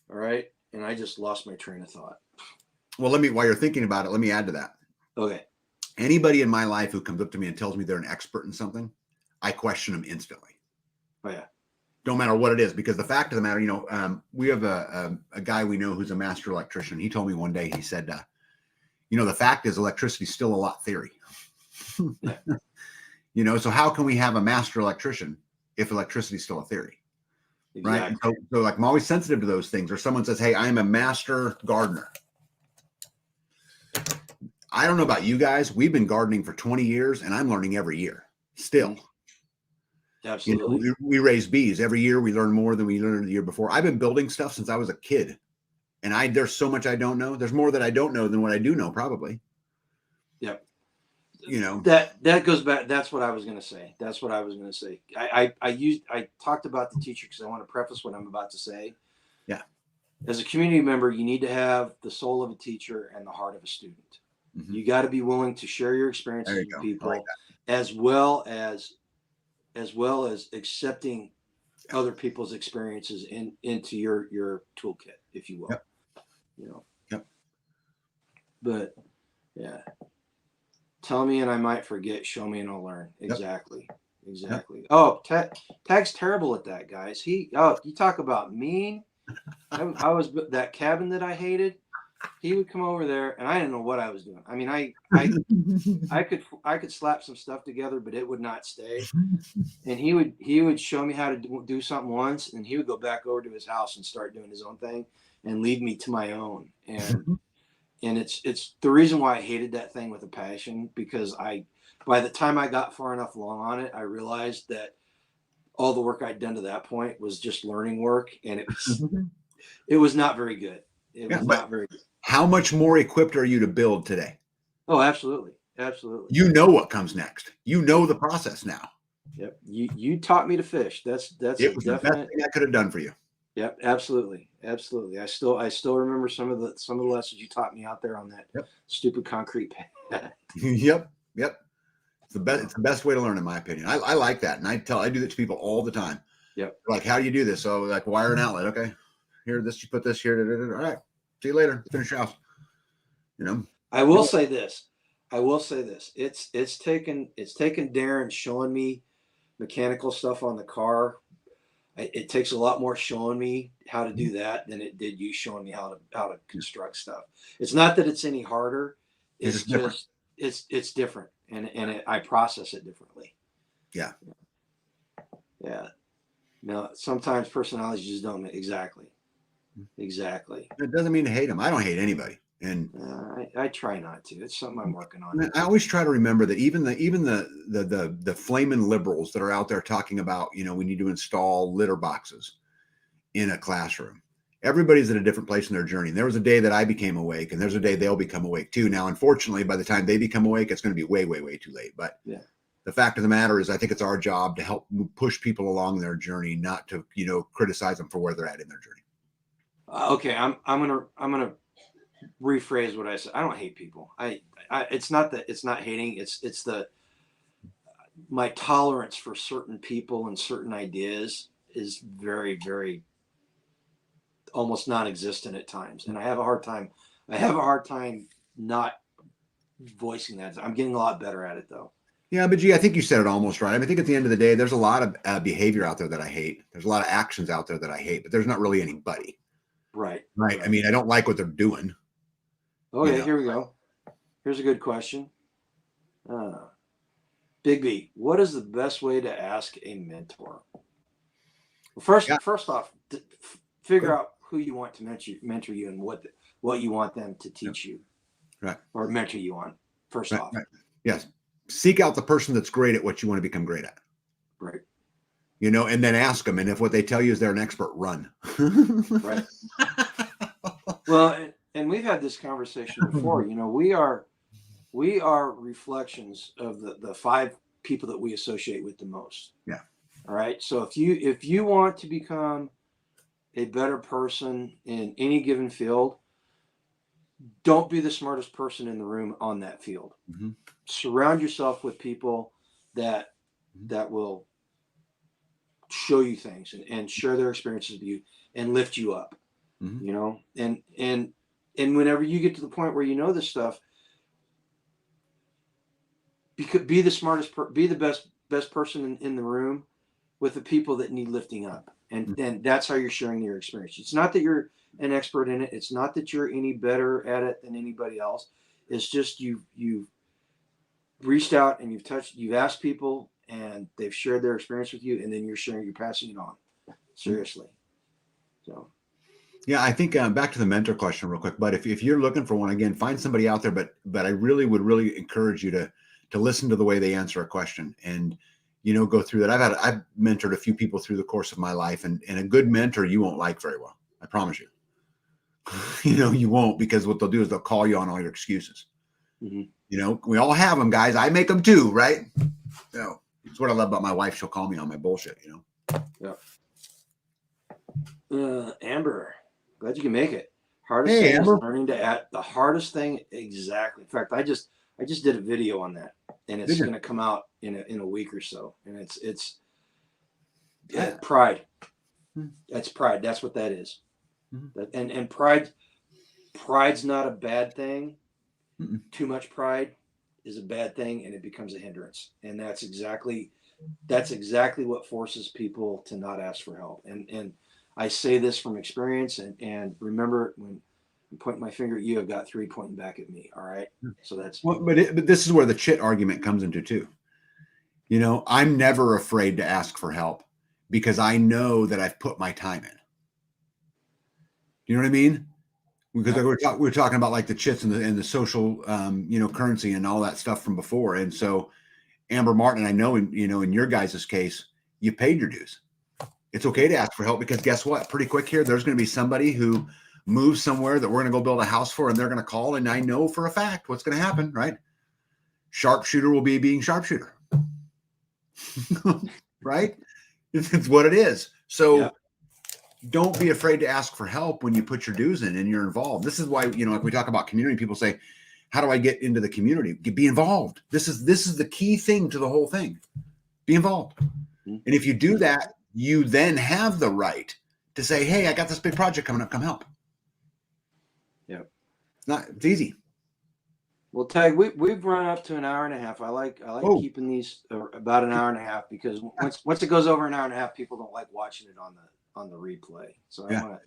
All right. And I just lost my train of thought. Well, while you're thinking about it, let me add to that. Okay. Anybody in my life who comes up to me and tells me they're an expert in something, I question them instantly. Oh yeah. Don't matter what it is, because the fact of the matter, we have a guy we know who's a master electrician. He told me one day, he said, the fact is electricity's still a lot theory. So how can we have a master electrician if electricity's still a theory? Exactly. Right. So like, I'm always sensitive to those things. Or someone says, hey, I'm a master gardener. I don't know about you guys. We've been gardening for 20 years and I'm learning every year still. Absolutely. We raise bees every year. We learn more than we learned the year before. I've been building stuff since I was a kid, and there's so much I don't know. There's more that I don't know than what I do know, probably. Yep. That goes back. That's what I was going to say. I talked about the teacher because I want to preface what I'm about to say. Yeah. As a community member, you need to have the soul of a teacher and the heart of a student. Mm-hmm. You got to be willing to share your experiences with people, like as well as accepting other people's experiences into your toolkit, if you will. Yep. Yep. But yeah. Tell me and I might forget. Show me and I'll learn. Exactly. Yep. Exactly. Yep. Oh, Tag's terrible at that, guys. You talk about mean. I was that cabin that I hated. He would come over there and I didn't know what I was doing. I mean, I could slap some stuff together, but it would not stay. And he would show me how to do something once, and he would go back over to his house and start doing his own thing and leave me to my own. And it's the reason why I hated that thing with a passion, because by the time I got far enough along on it, I realized that all the work I'd done to that point was just learning work, and it was not very good. It was not very good. How much more equipped are you to build today? Oh, absolutely. Absolutely. You know what comes next. You know the process now. Yep. You taught me to fish. That's it was definite. The best thing I could have done for you. Yep, absolutely. Absolutely. I still remember some of the lessons you taught me out there on that stupid concrete pad. Yep. It's the best way to learn, in my opinion. I like that. And I do that to people all the time. Yep. Like, how do you do this? So like, wire an outlet. Okay. Here, you put this here. All right. See you later. Finish your house. I will say this. It's taken Darren showing me mechanical stuff on the car. It takes a lot more showing me how to do that than it did you showing me how to construct stuff. It's not that it's any harder. It's just it's different, and I process it differently. Yeah. Yeah. No, sometimes personalities just don't exactly. It doesn't mean to hate them. I don't hate anybody. And I try not to. It's something I'm working on. I always try to remember that even the flaming liberals that are out there talking about, we need to install litter boxes in a classroom. Everybody's at a different place in their journey. There was a day that I became awake, and there's a day they'll become awake too. Now, unfortunately, by the time they become awake, it's going to be way, way, way too late. But the fact of the matter is, I think it's our job to help push people along their journey, not to, criticize them for where they're at in their journey. Okay, I'm gonna rephrase what I said. I don't hate people. It's not that it's not hating. It's my tolerance for certain people and certain ideas is very, very almost non-existent at times, and I have a hard time not voicing that. I'm getting a lot better at it though. Yeah, but I think you said it almost right. I think at the end of the day, there's a lot of behavior out there that I hate. There's a lot of actions out there that I hate, but there's not really anybody. Right. I mean, I don't like what they're doing. Okay, here we go. Here's a good question. Big B, what is the best way to ask a mentor? Well, first off, figure out who you want to mentor you and what you want them to teach you, Right. or mentor you on. First Right. off, Right. Yes. Seek out the person that's great at what you want to become great at. right, You know, and then ask them. And if what they tell you is they're an expert, run. right. Well, and we've had this conversation before. You know, we are reflections of the 5 people that we associate with the most. Yeah. All right. So if you want to become a better person in any given field, don't be the smartest person in the room on that field. Mm-hmm. Surround yourself with people that will show you things and share their experiences with you and lift you up. Mm-hmm. You know, and whenever you get to the point where you know this stuff, be the smartest, be the best person in the room with the people that need lifting up, and that's how you're sharing your experience. It's not that you're an expert in it. It's not that you're any better at it than anybody else. It's just you've reached out and you've asked people, and they've shared their experience with you, and then you're passing it on. Seriously. So. Yeah, I think back to the mentor question real quick. But if you're looking for one, again, find somebody out there. But I really would encourage you to listen to the way they answer a question, and go through that. I've mentored a few people through the course of my life, and a good mentor you won't like very well. I promise you. You won't, because what they'll do is they'll call you on all your excuses. Mm-hmm. We all have them, guys. I make them too, right? It's what I love about my wife. She'll call me on my bullshit. Yeah. Amber. Glad you can make it. Hardest Hey, thing Amber. is learning to add. The hardest thing, exactly. In fact, I just did a video on that, and it's going to come out in a week or so. And it's pride. That's pride. That's what that is. Mm-hmm. And pride's not a bad thing. Mm-mm. Too much pride is a bad thing, and it becomes a hindrance. And that's exactly what forces people to not ask for help. And I say this from experience, and remember, when I'm pointing my finger at you, I've got 3 pointing back at me. All right. So that's. Well, but this is where the chit argument comes into too. I'm never afraid to ask for help because I know that I've put my time in. You know what I mean? Because we're talking about like the chits and the social, currency and all that stuff from before. And so, Amber Martin, I know in your guys' case, you paid your dues. It's okay to ask for help, because guess what? Pretty quick here, there's going to be somebody who moves somewhere that we're going to go build a house for, and they're going to call, and I know for a fact what's going to happen, right? Sharpshooter will be being sharpshooter. Right? It's what it is. So don't be afraid to ask for help when you put your dues in and you're involved. This is why, like we talk about community, people say, how do I get into the community? Be involved. This is the key thing to the whole thing. Be involved. And if you do that, you then have the right to say, hey, I got this big project coming up, come help. Yeah. It's easy. Well, Tag, we've run up to an hour and a half. I like keeping these about an hour and a half, because once it goes over an hour and a half, people don't like watching it on the replay. So I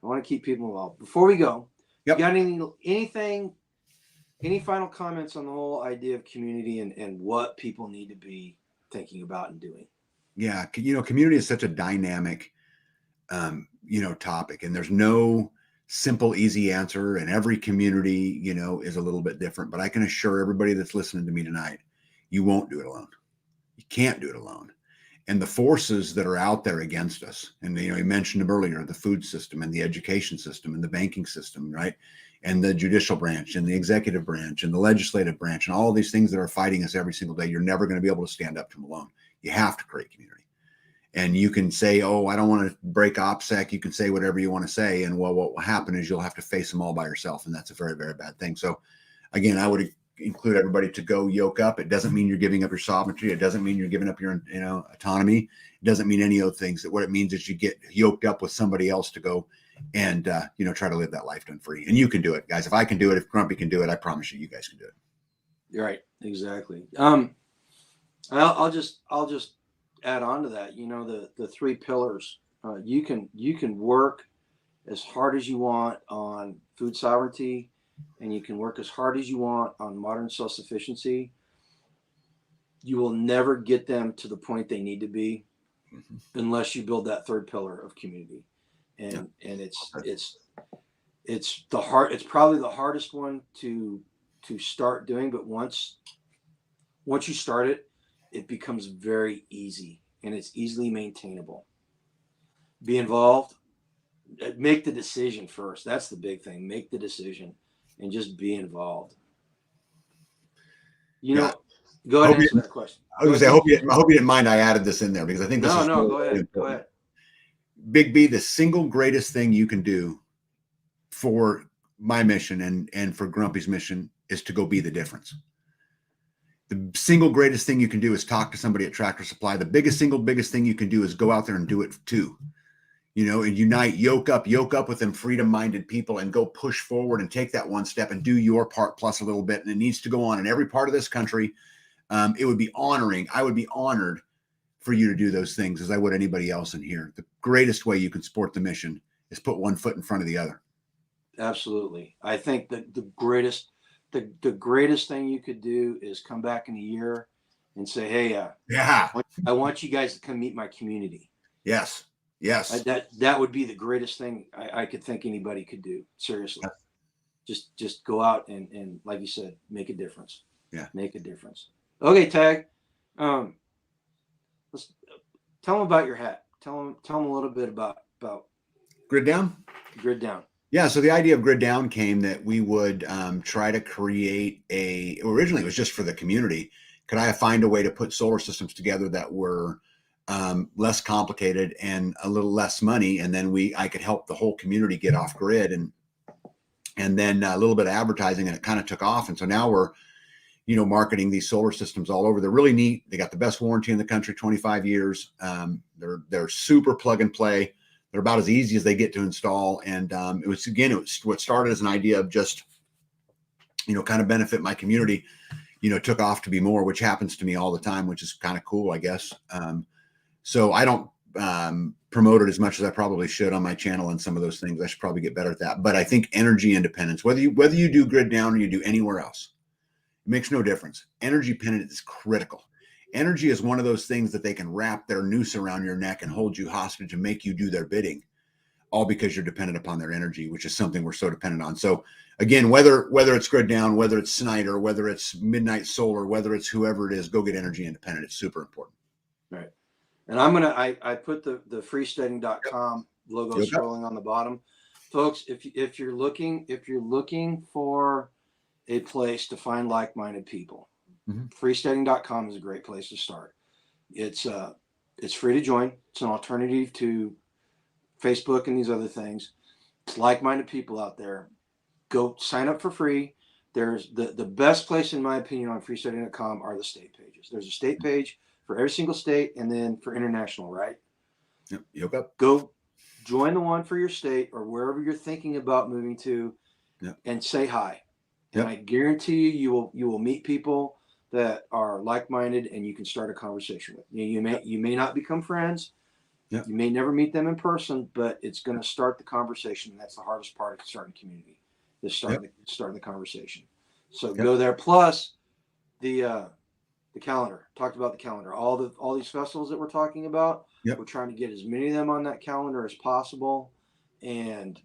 want to keep people involved. Before we go, you got any final comments on the whole idea of community and what people need to be thinking about and doing? Yeah, community is such a dynamic, topic, and there's no simple, easy answer, and every community, is a little bit different. But I can assure everybody that's listening to me tonight, you won't do it alone. You can't do it alone. And the forces that are out there against us, and you mentioned them earlier, the food system and the education system and the banking system, right? And the judicial branch and the executive branch and the legislative branch and all of these things that are fighting us every single day. You're never going to be able to stand up to them alone. You have to create community. And you can say, oh, I don't want to break OPSEC. You can say whatever you want to say. And what will happen is you'll have to face them all by yourself. And that's a very, very bad thing. So again, I would include everybody to go yoke up. It doesn't mean you're giving up your sovereignty. It doesn't mean you're giving up your, autonomy. It doesn't mean any other things. That what it means is you get yoked up with somebody else to go and, try to live that lifetime free. And you can do it, guys. If I can do it, if Grumpy can do it, I promise you guys can do it. You're right. Exactly. I'll just add on to that, the 3 pillars. You can work as hard as you want on food sovereignty, and you can work as hard as you want on modern self-sufficiency. You will never get them to the point they need to be unless you build that 3rd pillar of community. and it's probably the hardest one to start doing, but once you start it, it becomes very easy and it's easily maintainable. Be involved, make the decision first. That's the big thing. Make the decision and just be involved. You Yeah. know, go ahead and answer that question. I was gonna say, I hope you didn't mind I added this in there because I think this is No, really, go really ahead. important. Go ahead. Big B, the single greatest thing you can do for my mission and for Grumpy's mission is to go be the difference. The single greatest thing you can do is talk to somebody at Tractor Supply. The biggest thing you can do is go out there and do it too. You know, and unite, yoke up with them freedom-minded people and go push forward and take that one step and do your part plus a little bit. And it needs to go on in every part of this country. It would be honoring. I would be honored for you to do those things as I would anybody else in here. The greatest way you can support the mission is put one foot in front of the other. Absolutely. I think that the greatest thing you could do is come back in a year and say, hey, I want you guys to come meet my community. Yes. That would be the greatest thing I could think anybody could do. Seriously. Just go out and like you said, make a difference. Yeah. Make a difference. Okay, Tag. Let's tell them about your hat. Tell them a little bit about Grid Down. Grid Down. Yeah, so the idea of Grid Down came that we would try to create originally it was just for the community. Could I find a way to put solar systems together that were less complicated and a little less money, and then I could help the whole community get off grid, and then a little bit of advertising, and it kind of took off. And so now we're, marketing these solar systems all over. They're really neat. They got the best warranty in the country, 25 years. They're super plug and play. They're about as easy as they get to install. And it was what started as an idea of just, kind of benefit my community, took off to be more, which happens to me all the time, which is kind of cool, I guess. So I don't promote it as much as I probably should on my channel and some of those things. I should probably get better at that. But I think energy independence, whether you do Grid Down or you do anywhere else, it makes no difference. Energy independence is critical. Energy is one of those things that they can wrap their noose around your neck and hold you hostage and make you do their bidding, all because you're dependent upon their energy, which is something we're so dependent on. So again, whether it's Grid Down, whether it's Snyder, whether it's Midnight Solar, whether it's whoever it is, go get energy independent. It's super important. Right. And I put the freesteading.com logo scrolling on the bottom. Folks, if you're looking for a place to find like-minded people, freesteading.com is a great place to start. It's free to join. It's an alternative to Facebook and these other things. It's like-minded people out there. Go sign up for free. There's the best place, in my opinion, on freesteading.com are the state pages. There's a state page for every single state, and then for international, right? Yep. Go join the one for your state or wherever you're thinking about moving to, and say hi. And I guarantee you will meet people that are like-minded, and you can start a conversation with. You may not become friends. You may never meet them in person, but it's going to start the conversation. That's the hardest part of starting a community, is starting the conversation. So go there. Plus the calendar. Talked about the calendar. All these festivals that we're talking about. We're trying to get as many of them on that calendar as possible, and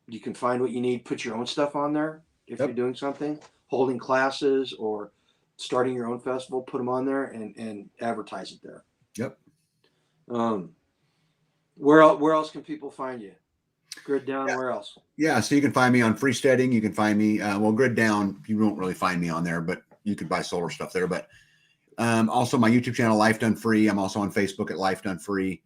you can find what you need. Put your own stuff on there if you're doing something, holding classes or starting your own festival. Put them on there and advertise it there. Where else can people find you? Grid Down. Where else? Yeah, so you can find me on Freesteading. You can find me Grid Down. You won't really find me on there, but you could buy solar stuff there. But also my YouTube channel, Life Done Free. I'm also on Facebook at Life Done Free.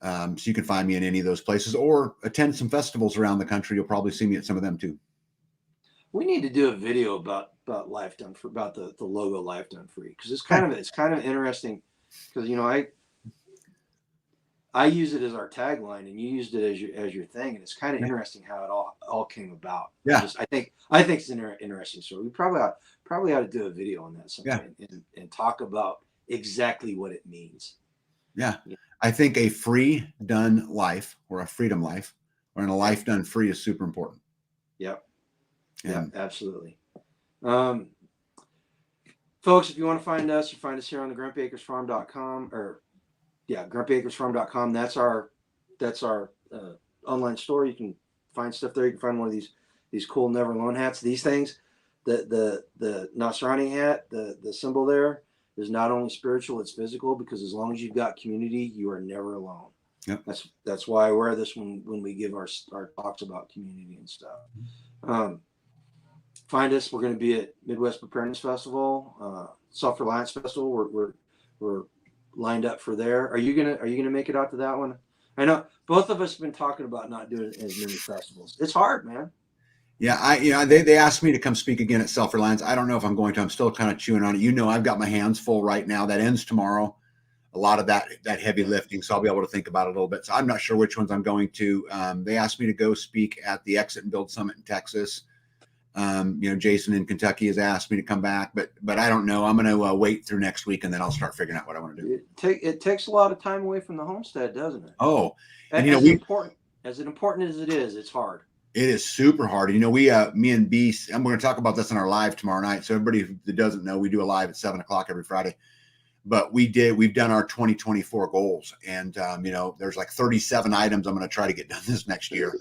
So you can find me in any of those places, or attend some festivals around the country. You'll probably see me at some of them too. We need to do a video about Life Done Free, about the logo Life Done Free, because it's kind of interesting, because I use it as our tagline, and you used it as your thing, and it's kind of interesting how it all came about. Yeah, I think it's an interesting story. We probably ought to do a video on that sometime, and talk about exactly what it means. Yeah. I think a free done life, or a freedom life, or in a life done free, is super important. Yep. Yeah, absolutely. Folks, if you want to find us, you find us here on the grumpyacresfarm.com, or grumpyacresfarm.com. That's our online store. You can find stuff there. You can find one of these cool Never Alone hats. These things, the Nasrani hat, the symbol there is not only spiritual, it's physical, because as long as you've got community, you are never alone. Yep. That's why I wear this when we give our talks about community and stuff. Find us. We're going to be at Midwest Preparedness Festival, Self-Reliance Festival. We're lined up for there. Are you gonna make it out to that one? I know both of us have been talking about not doing as many festivals. It's hard, man. Yeah, they asked me to come speak again at Self-Reliance. I don't know if I'm going to. I'm still kind of chewing on it. You know, I've got my hands full right now. That ends tomorrow. A lot of that heavy lifting, so I'll be able to think about it a little bit. So I'm not sure which ones I'm going to. They asked me to go speak at the Exit and Build Summit in Texas. Jason in Kentucky has asked me to come back, but I don't know. I'm going to wait through next week, and then I'll start figuring out what I want to do. It takes a lot of time away from the homestead, doesn't it? Oh, and as important as it is, it's hard. It is super hard. Me and B, and we're going to talk about this on our live tomorrow night. So everybody that doesn't know, we do a live at 7:00 every Friday. But we've done our 2024 goals, and there's like 37 items I'm going to try to get done this next year.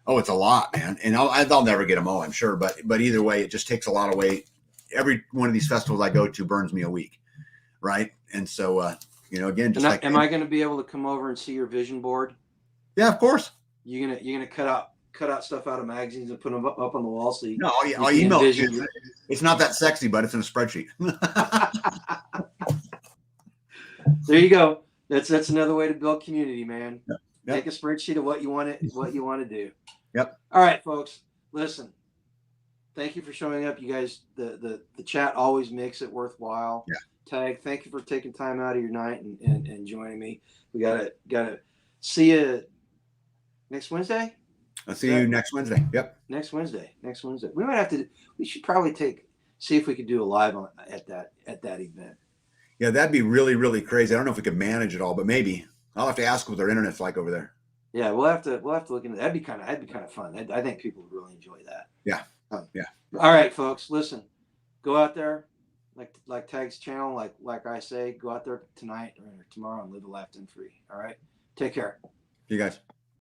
Oh, it's a lot, man. And I'll never get them all, I'm sure. But either way, it just takes a lot of weight. Every one of these festivals I go to burns me a week, right? And so, again, just am I going to be able to come over and see your vision board? Yeah, of course. You're gonna cut out stuff out of magazines and put them up on the wall. So I'll email it. It's not that sexy, but it's in a spreadsheet. There you go. That's another way to build community, man. Yep. Make a spreadsheet of what you want to do. Yep. All right, folks. Listen. Thank you for showing up. You guys, the chat always makes it worthwhile. Yeah. Tag, thank you for taking time out of your night and joining me. We gotta see you next Wednesday. I'll see you next Wednesday. Yep. Next Wednesday. We should probably see if we could do a live at that event. Yeah, that'd be really, really crazy. I don't know if we could manage it all, but maybe. I'll have to ask what their internet's like over there. Yeah, we'll have to look into that. That'd be kind of fun. I think people would really enjoy that. Yeah. Yeah. All right, folks. Listen, go out there, like Tag's channel, like I say, go out there tonight or tomorrow and live a life free. All right. Take care. You guys.